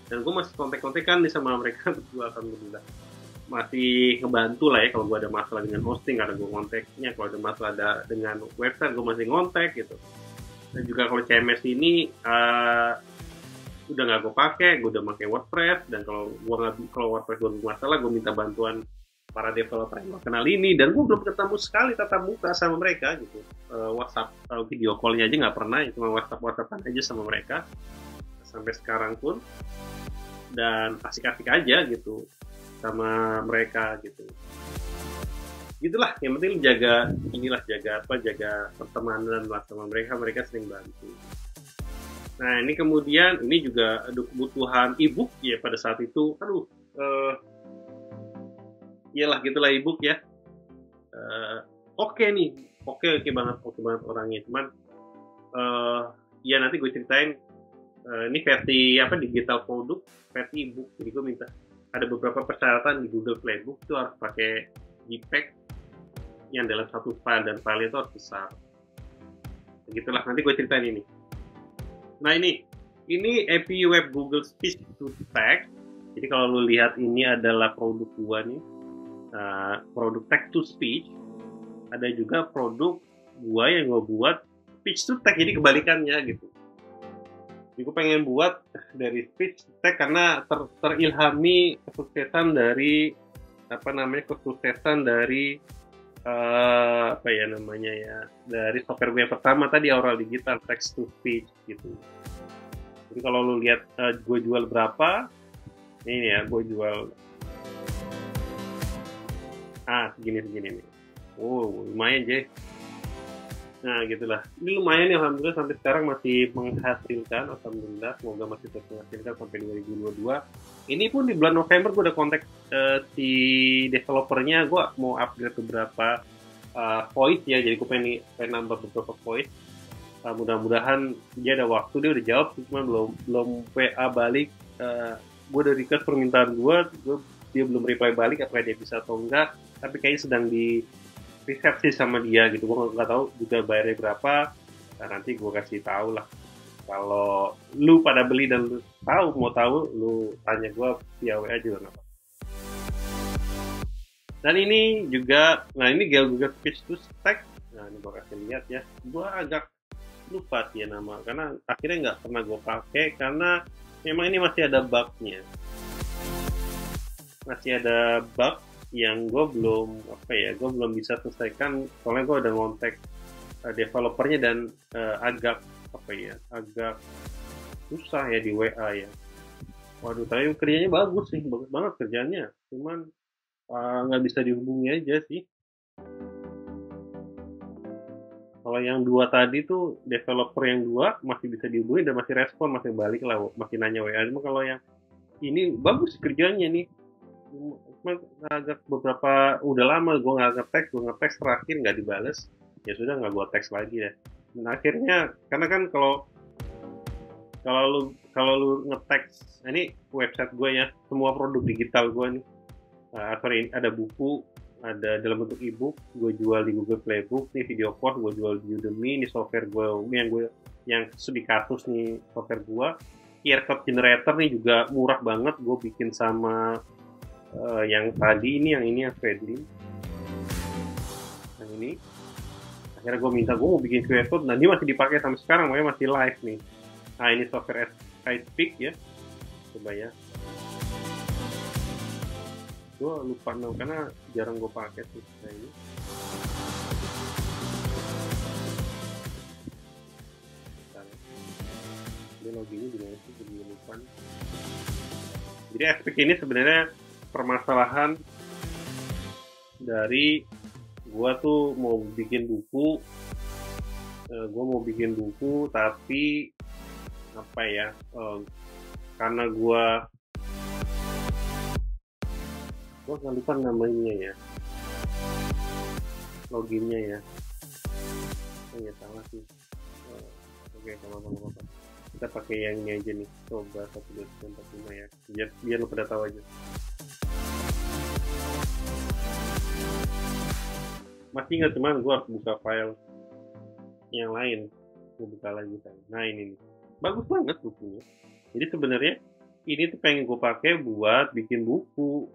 Dan gue masih kontak-kontakan nih sama mereka berdua, alhamdulillah masih ngebantu lah ya. Kalau gue ada masalah dengan hosting, ada gue kontaknya. Kalau ada masalah dengan website, gue masih ngontek gitu. Dan juga kalau CMS ini udah nggak gue pakai, gue udah pakai WordPress. Dan kalau WordPress gue masalah, gue minta bantuan para developer yang kenal ini, dan gue belum ketemu sekali tatap muka sama mereka gitu. WhatsApp video call-nya aja nggak pernah, cuma WhatsApp-WhatsAppan aja sama mereka sampai sekarang pun, dan asik-asik aja gitu sama mereka gitu. Gitulah, yang penting jaga pertemanan lah sama mereka sering bantu. Nah ini kemudian ini juga ada kebutuhan ebook ya pada saat itu, iyalah gitulah ebook ya. Oke banget orangnya, cuman ya nanti gue ceritain. Ini versi digital produk, versi ebook. Jadi gue minta ada beberapa persyaratan di Google Playbook itu harus pakai JPEG yang dalam satu file, dan file itu harus besar. Begitulah, nanti gue ceritain ini. Nah ini API Web Google Speech to Text. Jadi kalau lu lihat ini adalah produk gua nih, produk text to speech. Ada juga produk gua yang gua buat speech to text, jadi kebalikannya gitu. Jadi gue pengen buat dari speech to text karena terilhami kesuksesan dari dari software gue yang pertama tadi, Aural Digital Text to Speech gitu. Jadi kalau lu lihat gue jual berapa, ini ya gue jual segini nih. Oh lumayan Jay. Nah gitulah, ini lumayan ya, alhamdulillah sampai sekarang masih menghasilkan, alhamdulillah, semoga masih terus menghasilkan sampai 2022. Ini pun di bulan November gue udah kontak si developernya, gue mau upgrade beberapa voice ya, jadi gue pengen nambah beberapa voice. Mudah-mudahan dia ada waktu, dia udah jawab, cuma belum WA balik. Gue udah request permintaan dia belum reply balik apakah dia bisa atau enggak, tapi kayaknya sedang di resepsi sama dia gitu. Gue nggak tahu juga bayarnya berapa. Nah, nanti gue kasih tahu lah. Kalau lu pada beli dan lu mau tahu, lu tanya gue via WA juga nggak apa. Dan ini juga, ini Google Speech to Text. Nah ini gue kasih lihat ya. Gue agak lupa sih ya nama, karena akhirnya nggak pernah gue pakai karena memang ini masih ada bug-nya. Masih ada bug yang gue belum bisa selesaikan, soalnya gue udah ngontek developernya dan agak susah ya di WA ya. Waduh, tapi kerjanya bagus banget kerjanya, cuman nggak bisa dihubungi aja sih. Kalau yang dua tadi tuh developer yang dua masih bisa dihubungi dan masih respon, masih balik lah, masih nanya WA. Cuma kalau yang ini bagus kerjanya nih. Cuma agak beberapa udah lama gue nggak nge-text terakhir nggak dibales. Ya sudah nggak gue teks lagi ya. Dan akhirnya karena kan kalau lu nge-text, ini website gue ya, semua produk digital gue nih. Sorry, ada buku, ada dalam bentuk ebook, gue jual di Google Playbook, nih video course gue jual di Udemy, ini software yang studi kasus nih software gue. QR code generator nih juga murah banget, gue bikin sama yang tadi ini, yang Fredlin, yang ini. Akhirnya gue minta gue mau bikin QR code, dan dia masih dipakai sampai sekarang, makanya masih live nih. Nah ini software iSpeak ya, coba ya. Gue lupa karena jarang gue pakai sih ini. Ini loginnya juga sih jadi lupa. Jadi iSpeak ini sebenarnya permasalahan dari gue tuh mau bikin buku, tapi apa ya, karena gue nggak lupa namanya ya, loginnya ya. Ya salah sih. Oke, apa-apa. Kita pakai yang ini aja nih, coba 12345 ya, biar lo pada tahu aja. Masih ingat cuman gue harus buka file yang lain, gue buka lagi kan. Nah ini nih, bagus banget bukunya. Jadi sebenarnya ini tuh pengen gue pakai buat bikin buku.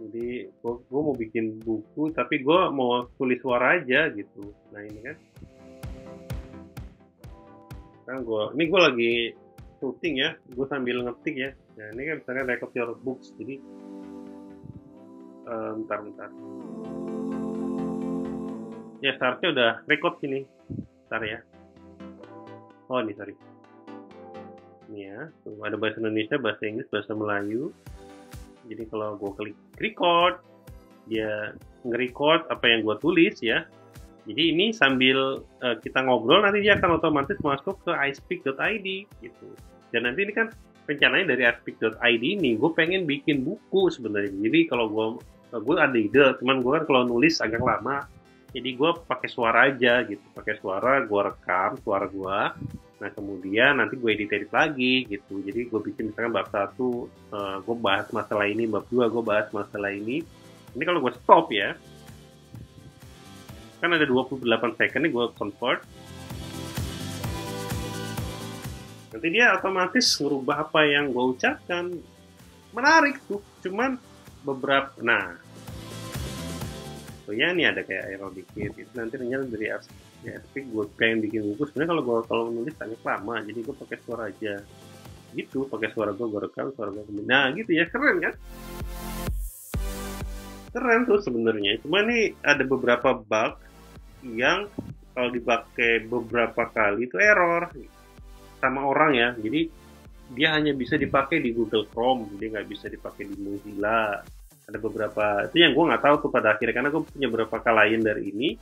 Jadi gue mau bikin buku, tapi gue mau tulis suara aja gitu. Nah ini kan gue lagi syuting ya, gue sambil ngetik ya. Nah ini kan misalnya record your books, jadi bentar ya, seharusnya udah record sini. Bentar ya. Oh ini sorry, ini ya, ada bahasa Indonesia, bahasa Inggris, bahasa Melayu. Jadi kalau gue klik record, dia nge-record apa yang gue tulis ya. Jadi ini sambil kita ngobrol, nanti dia akan otomatis masuk ke iSpeak.id gitu. Dan nanti ini kan rencananya dari iSpeak.id ini gue pengen bikin buku sebenarnya. Jadi kalau gue ada ide, cuman gue kan kalau nulis agak lama, jadi gue pakai suara aja gitu. Pakai suara, gue rekam suara gue. Nah kemudian nanti gue edit lagi gitu. Jadi gue bikin misalkan bab 1 gue bahas masalah ini, bab 2 gue bahas masalah ini. Ini kalau gue stop ya, kan ada 28 second nih gue convert. Nanti dia otomatis ngerubah apa yang gue ucapkan. Menarik tuh, cuman beberapa, nah so ya ini ada kayak error dikit itu nanti rencana dari iSpeak gue pengen bikin buku. Sebenarnya kalau nulis agak lama, jadi gue pakai suara aja gitu, pakai suara gue rekam suara gue. Nah gitu ya, keren kan, keren tuh sebenarnya. Cuma nih ada beberapa bug yang kalau dipakai beberapa kali itu error sama orang ya. Jadi dia hanya bisa dipakai di Google Chrome, dia nggak bisa dipakai di Mozilla. Ada beberapa itu yang gue nggak tahu tuh pada akhirnya, karena gue punya beberapa klien dari ini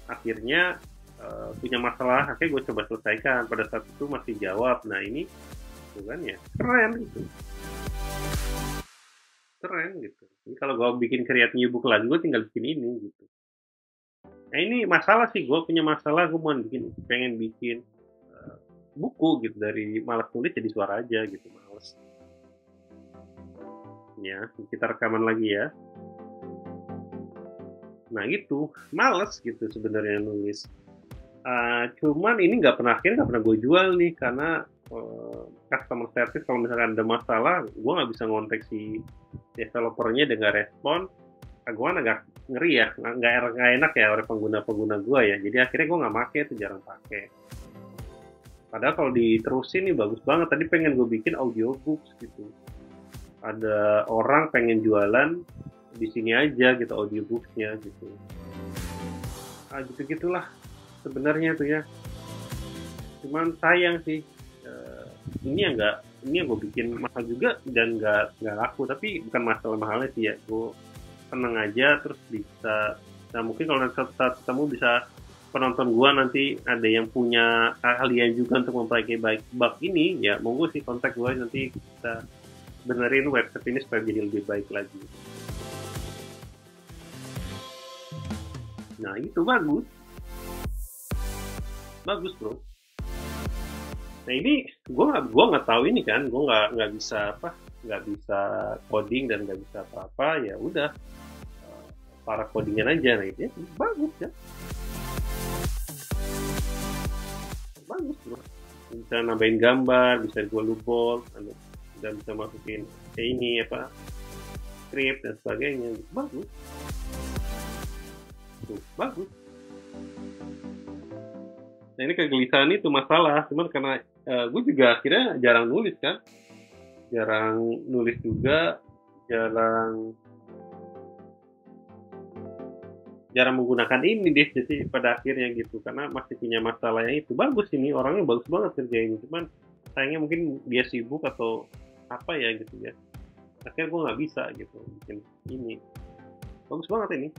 akhirnya punya masalah, akhirnya gue coba selesaikan. Pada saat itu masih jawab. Nah ini tuh kan ya, keren gitu, keren gitu. Jadi kalau gue bikin create new book lagi, gue tinggal bikin ini gitu. Nah ini masalah sih, gue punya masalah, gue pengen bikin buku gitu, dari malas tulis jadi suara aja gitu, males. Ya, kita rekaman lagi ya. Nah gitu, males gitu sebenarnya nulis. Cuman ini nggak pernah gue jual nih, karena customer service kalau misalkan ada masalah, gue nggak bisa ngontek si developernya, dia nggak respon. Gue agak ngeri ya, nggak enak ya oleh pengguna gue ya. Jadi akhirnya gue nggak pakai, itu jarang pakai. Padahal kalau diterusin nih bagus banget. Tadi pengen gue bikin audiobooks gitu. Ada orang pengen jualan di sini aja gitu audiobooksnya gitu. Gitu-gitulah sebenarnya tuh ya. Cuman sayang sih, ini yang gue bikin mahal juga dan nggak laku. Tapi bukan masalah mahalnya sih ya, gue seneng aja terus bisa. Nah mungkin kalau nanti suatu saat ketemu bisa penonton gue nanti ada yang punya keahlian juga untuk memperbaiki bug ini, ya monggo sih kontak gue, nanti kita benerin website ini supaya jadi lebih baik lagi. Nah itu bagus bro. Nah ini gue nggak tahu ini kan, gue nggak bisa coding dan nggak bisa apa-apa, ya udah para codingan aja. Nah itu bagus ya, bagus bro. Bisa nambahin gambar, bisa gue lubol, dan bisa masukin ini script dan sebagainya. Bagus tuh, bagus. Nah ini kegelisahan itu masalah, cuman karena gue juga akhirnya jarang nulis juga, jarang menggunakan ini deh, jadi pada akhirnya gitu, karena masih punya masalah yang itu. Bagus ini, orangnya bagus banget kerja ini, cuman sayangnya mungkin dia sibuk atau apa ya gitu ya, akhirnya gue nggak bisa gitu bikin ini. Bagus banget ini.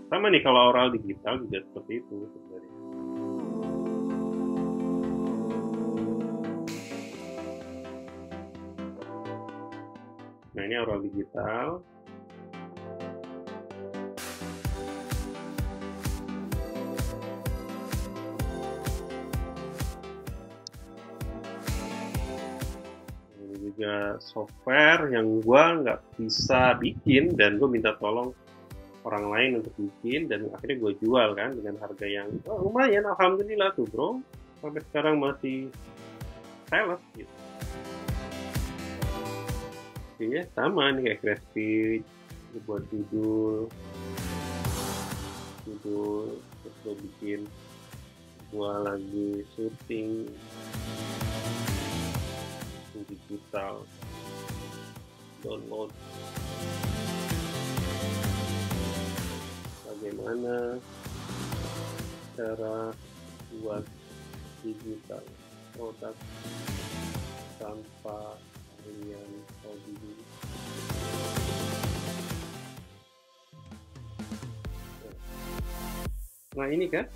Sama nih kalau oral digital juga seperti itu sebenarnya. Nah ini oral digital. Ini juga software yang gua nggak bisa bikin dan gue minta tolong orang lain untuk bikin, dan akhirnya gue jual kan dengan harga yang lumayan, alhamdulillah tuh bro, sampai sekarang masih sales gitu. Iya sama nih kayak Crafty, buat judul terus gue bikin, gue lagi syuting digital, download bagaimana cara buat digital produk tanpa keahlian coding. Nah ini kan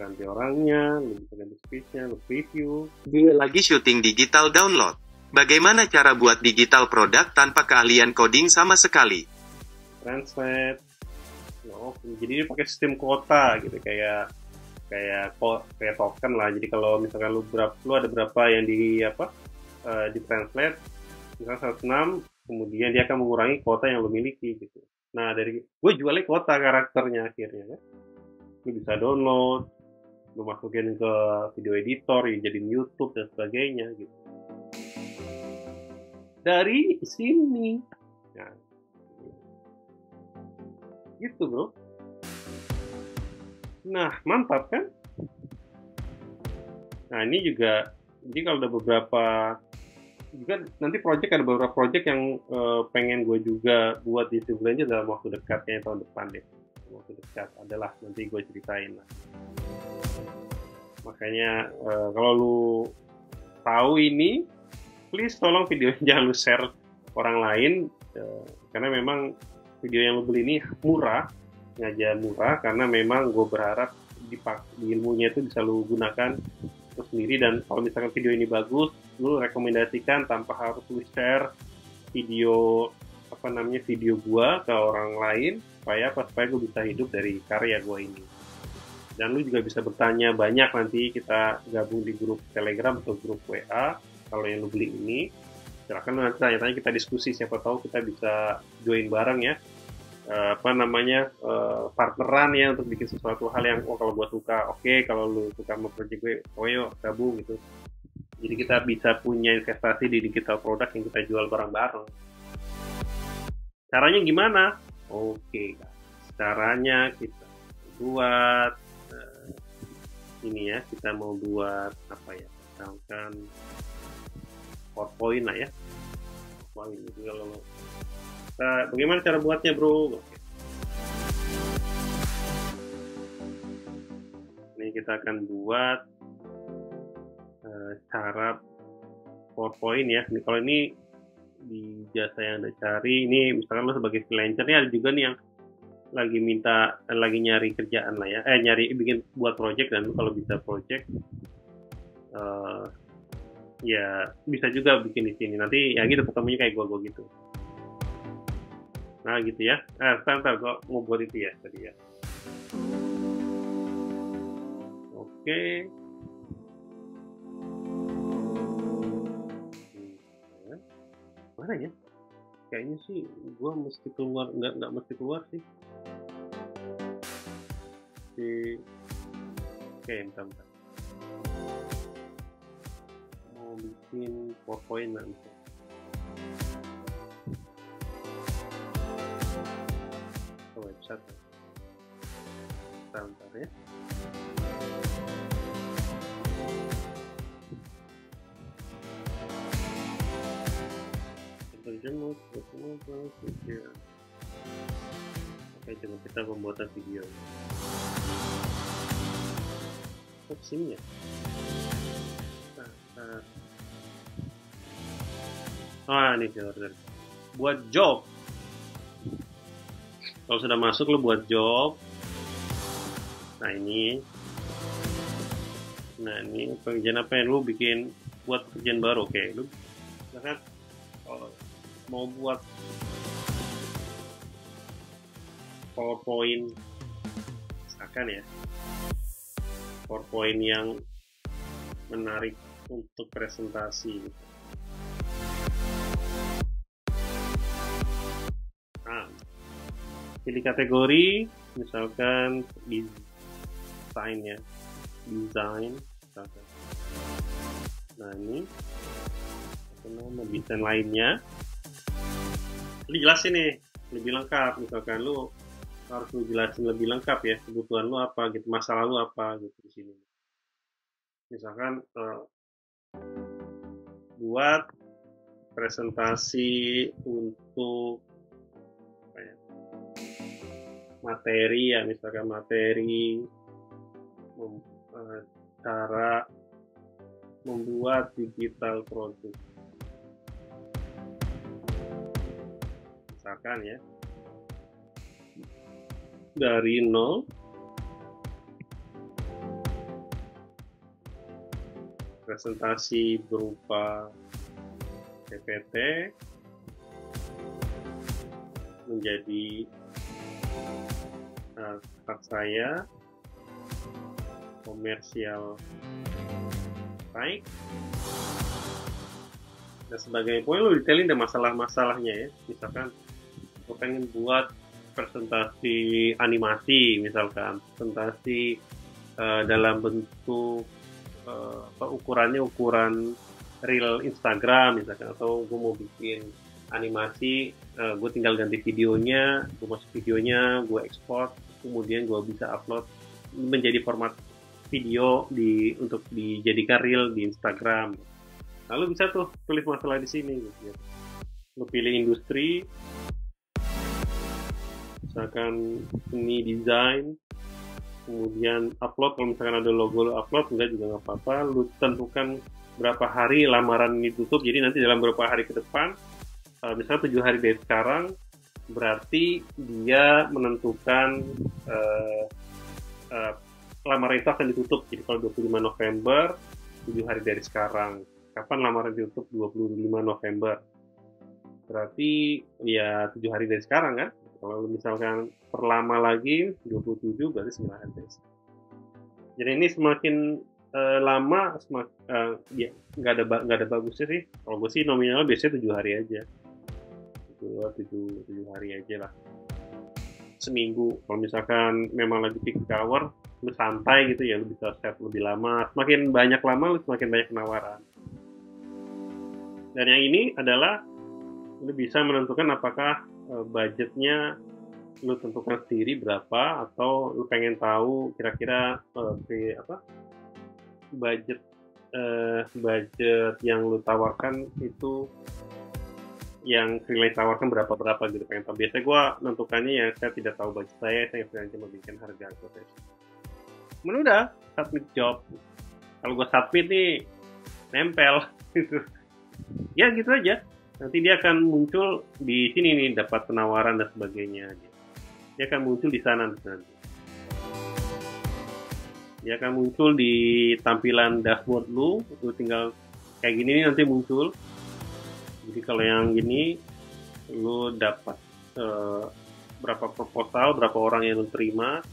ganti orangnya, bisa ganti speech-nya, review. Dia lagi syuting digital download. Bagaimana cara buat digital produk tanpa keahlian coding sama sekali? Translate. Jadi dia pakai sistem kuota gitu, kayak token lah. Jadi kalau misalkan lu ada berapa yang di translate, misalnya 106, kemudian dia akan mengurangi kuota yang lu miliki gitu. Nah dari gue jualnya kuota karakternya akhirnya kan. Lu bisa download, lu masukin ke video editor, ya jadi YouTube dan sebagainya gitu. Dari sini, nah, gitu bro. Nah mantap kan? Nah ini juga, jadi kalau ada beberapa juga nanti ada beberapa project yang pengen gue juga buat di bulan dalam waktu dekat, kayaknya tahun depan deh. Waktu dekat adalah nanti gue ceritain lah. Makanya kalau lu tahu ini, please tolong videonya jangan lu share orang lain, karena memang video yang lu beli ini murah karena memang gue berharap di ilmunya itu bisa lu gunakan itu sendiri. Dan kalau misalkan video ini bagus, lu rekomendasikan tanpa harus lu share video gue ke orang lain, supaya gue bisa hidup dari karya gue ini. Dan lu juga bisa bertanya banyak, nanti kita gabung di grup Telegram atau grup WA. Kalau yang lu beli ini, silakan nanti tanya-tanya, kita diskusi, siapa tahu kita bisa join bareng ya, partneran ya, untuk bikin sesuatu hal yang kalau gue suka, oke, kalau lu suka sama project gue, yuk gabung gitu. Jadi kita bisa punya investasi di digital produk yang kita jual bareng-bareng. Caranya gimana? Oke, caranya kita buat ini ya, kita mau buat apa ya, misalkan PowerPoint lah ya. PowerPoint itu kalau bagaimana cara buatnya bro? kita akan buat cara PowerPoint ya. Kalau ini di jasa yang Anda cari, ini misalkan lo sebagai freelancer, ini ada juga nih yang lagi nyari kerjaan lah ya, nyari bikin buat project, dan kalau bisa project ya bisa juga bikin di sini. Nanti ya gitu ketemunya kayak gua gitu. Nah gitu ya. Ntar gua mau buat itu ya tadi ya. Oke. Mana ya? Kayaknya sih gua mesti keluar, nggak mesti keluar sih. Oke, bentar. Mau bikin PowerPoint nanti. Ke website. Bentar ya. Oke, coba kita pembuatan video. Sini ya. Ini order. Buat job. Kalau sudah masuk lo buat job. Nah ini pekerjaan apa yang lu bikin, buat pekerjaan baru. Oke, lu misalkan mau buat PowerPoint, misalkan ya, PowerPoint yang menarik untuk presentasi. Nah, pilih kategori, misalkan desain ya, desain. Misalkan. Nah ini, nama desain lainnya. Dijelasin nih, lebih lengkap. Misalkan lu harus lu jelasin lebih lengkap ya, kebutuhan lu apa gitu, masalah lu apa gitu di sini. Misalkan buat presentasi untuk materi ya, misalkan materi cara membuat digital product, misalkan ya, dari nol presentasi berupa PPT menjadi hak saya komersial baik dan sebagainya. Pokoknya lo detailin deh masalah-masalahnya ya. Misalkan lo pengen buat presentasi animasi, misalkan presentasi dalam bentuk ukurannya ukuran reel Instagram misalkan, atau gue mau bikin animasi, gue tinggal ganti videonya, gue masuk videonya, gue ekspor, kemudian gue bisa upload menjadi format video untuk dijadikan reel di Instagram. Lalu bisa tuh tulis masalah di sini gitu. Lo pilih industri, misalkan ini desain, kemudian upload. Kalau misalkan ada logo lo upload, enggak juga nggak apa-apa. Lo tentukan berapa hari lamaran ini tutup, jadi nanti dalam beberapa hari ke depan, misalnya 7 hari dari sekarang, berarti dia menentukan lamaran itu akan ditutup. Jadi kalau 25 November, 7 hari dari sekarang. Kapan lamaran ditutup? 25 November. Berarti ya 7 hari dari sekarang kan? Kalau misalkan perlama lagi, 27 berarti 9 hari dari sekarang. Jadi ini semakin lama, ya nggak ada bagusnya sih. Kalau gue sih nominal biasanya 7 hari aja. 7 hari aja lah. Seminggu. Kalau misalkan memang lagi peak hour, lu santai gitu ya, lu bisa set lebih lama. Semakin banyak lama, lu semakin banyak penawaran. Dan yang ini adalah lu bisa menentukan apakah budgetnya lu tentukan sendiri berapa, atau lu pengen tahu kira-kira budget yang lu tawarkan itu, yang freelance tawarkan berapa gitu, pengen tahu. Biasanya gue menentukannya ya, saya tidak tahu budget saya hanya bikin harga profesi. Kemudian udah submit job. Kalau gue submit nih nempel gitu. Ya gitu aja. Nanti dia akan muncul di sini nih, dapat penawaran dan sebagainya. Dia akan muncul di sana nanti. Dia akan muncul di tampilan dashboard lu tinggal kayak gini nih nanti muncul. Jadi kalau yang gini lu dapat berapa proposal, berapa orang yang lu terima.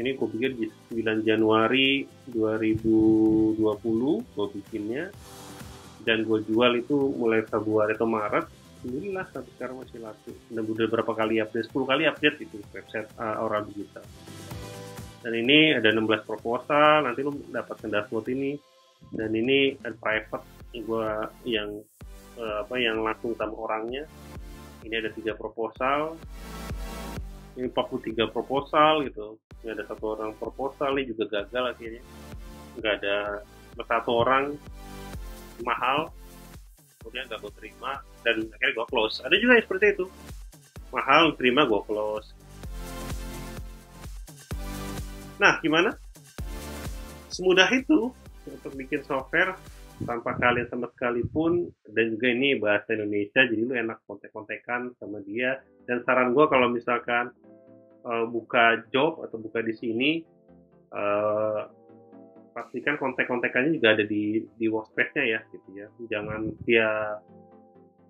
Ini gue pikir di 9 Januari 2020 gue bikinnya, dan gue jual itu mulai Februari atau Maret. Alhamdulillah sampai sekarang masih laku. Udah berapa kali update, 10 kali update itu website Aura Digital. Dan ini ada 16 proposal, nanti lu dapatkan dashboard ini. Dan ini ada private yang langsung sama orangnya. Ini ada 3 proposal. Ini 43 proposal gitu. Ini ada 1 orang proposal, ini juga gagal akhirnya. Nggak ada 1 orang mahal, kemudian nggak gue terima, dan akhirnya gue close. Ada juga yang seperti itu, mahal terima gue close. Nah, gimana? Semudah itu untuk bikin software tanpa kalian sama sekali pun, dan juga ini bahasa Indonesia, jadi lu enak kontek-kontekan sama dia. Dan saran gue kalau misalkan buka job atau buka di sini, pastikan kontek-kontekannya juga ada di workspace-nya ya, gitu ya. Jangan via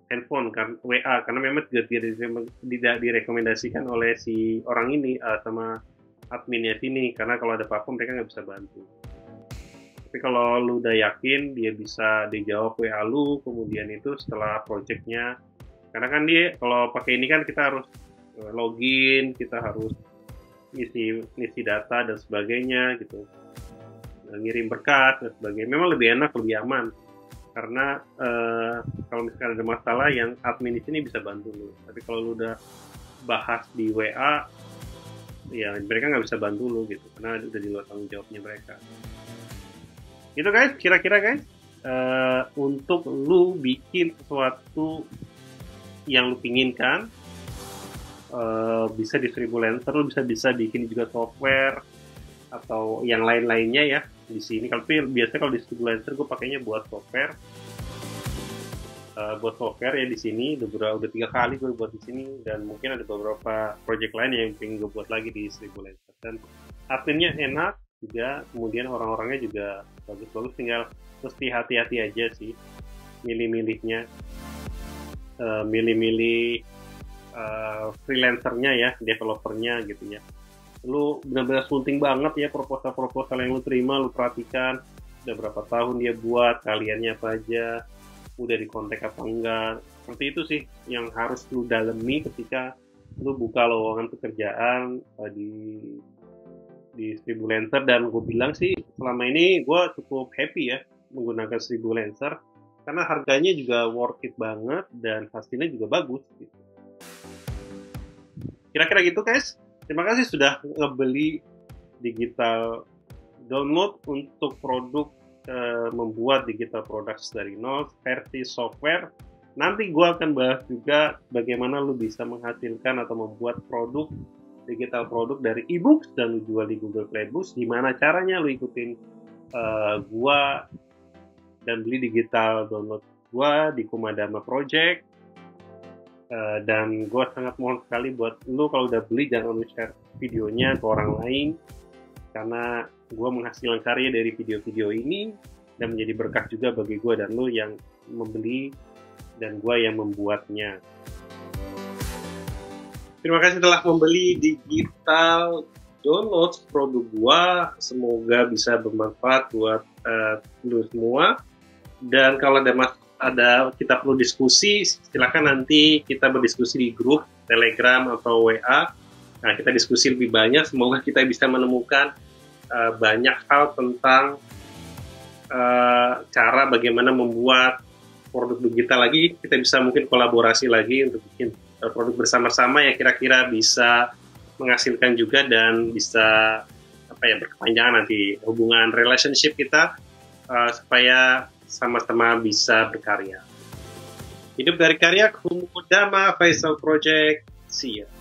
handphone kan, WA, karena memang tidak direkomendasikan oleh si orang ini sama adminnya sini, karena kalau ada apa-apa mereka nggak bisa bantu. Tapi kalau lu udah yakin dia bisa dijawab WA lu, kemudian itu setelah project-nya, karena kan dia kalau pakai ini kan kita harus login, kita harus ngisi data dan sebagainya gitu, ngirim berkas dan sebagainya. Memang lebih enak, lebih aman, karena kalau misalkan ada masalah yang admin di sini bisa bantu lu. Tapi kalau lu udah bahas di WA, ya mereka nggak bisa bantu lu gitu, karena udah di luar tanggung jawabnya mereka. Gitu guys, kira-kira guys, untuk lu bikin sesuatu yang lu pinginkan, bisa di Freelancer, lu bisa bikin juga software atau yang lain-lainnya ya di sini. Tapi biasanya kalau di Freelancer gue pakainya buat software, ya di sini. Udah 3 kali gue buat di sini, dan mungkin ada beberapa project lain yang pengen gue buat lagi di Freelancer. Dan adminnya enak juga, kemudian orang-orangnya juga bagus-bagus, tinggal mesti hati-hati aja sih milih-milihnya, milih-milih freelancernya ya, developernya gitu ya. Lu benar-benar sunting banget ya proposal-proposal yang lu terima, lu perhatikan udah berapa tahun dia buat, kaliannya apa aja, udah dikontak apa enggak. Seperti itu sih yang harus lu dalemi ketika lu buka lowongan pekerjaan di Freelancer. Dan gue bilang sih selama ini gue cukup happy ya menggunakan Freelancer, karena harganya juga worth it banget dan hasilnya juga bagus gitu. Kira-kira gitu guys. Terima kasih sudah ngebeli digital download untuk produk membuat digital products dari nol versi software. Nanti gue akan bahas juga bagaimana lu bisa menghasilkan atau membuat produk digital produk dari e-books dan lu jual di Google Play Books. Gimana caranya lu ikutin gue dan beli digital download gue di Kumadama Project. Dan gue sangat mohon sekali buat lu kalau udah beli jangan lu share videonya ke orang lain, karena gue menghasilkan karya dari video-video ini dan menjadi berkah juga bagi gue dan lu yang membeli dan gue yang membuatnya. Terima kasih telah membeli digital download produk gue. Semoga bisa bermanfaat buat lu semua. Dan kalau kita perlu diskusi, silakan nanti kita berdiskusi di grup Telegram atau WA. Nah, kita diskusi lebih banyak. Semoga kita bisa menemukan banyak hal tentang cara bagaimana membuat produk digital lagi. Kita bisa mungkin kolaborasi lagi untuk bikin produk bersama-sama yang kira-kira bisa menghasilkan juga dan bisa berkepanjangan nanti hubungan relationship kita, supaya sama-sama bisa berkarya. Hidup dari karya, Kumadama Faisal Project. See ya.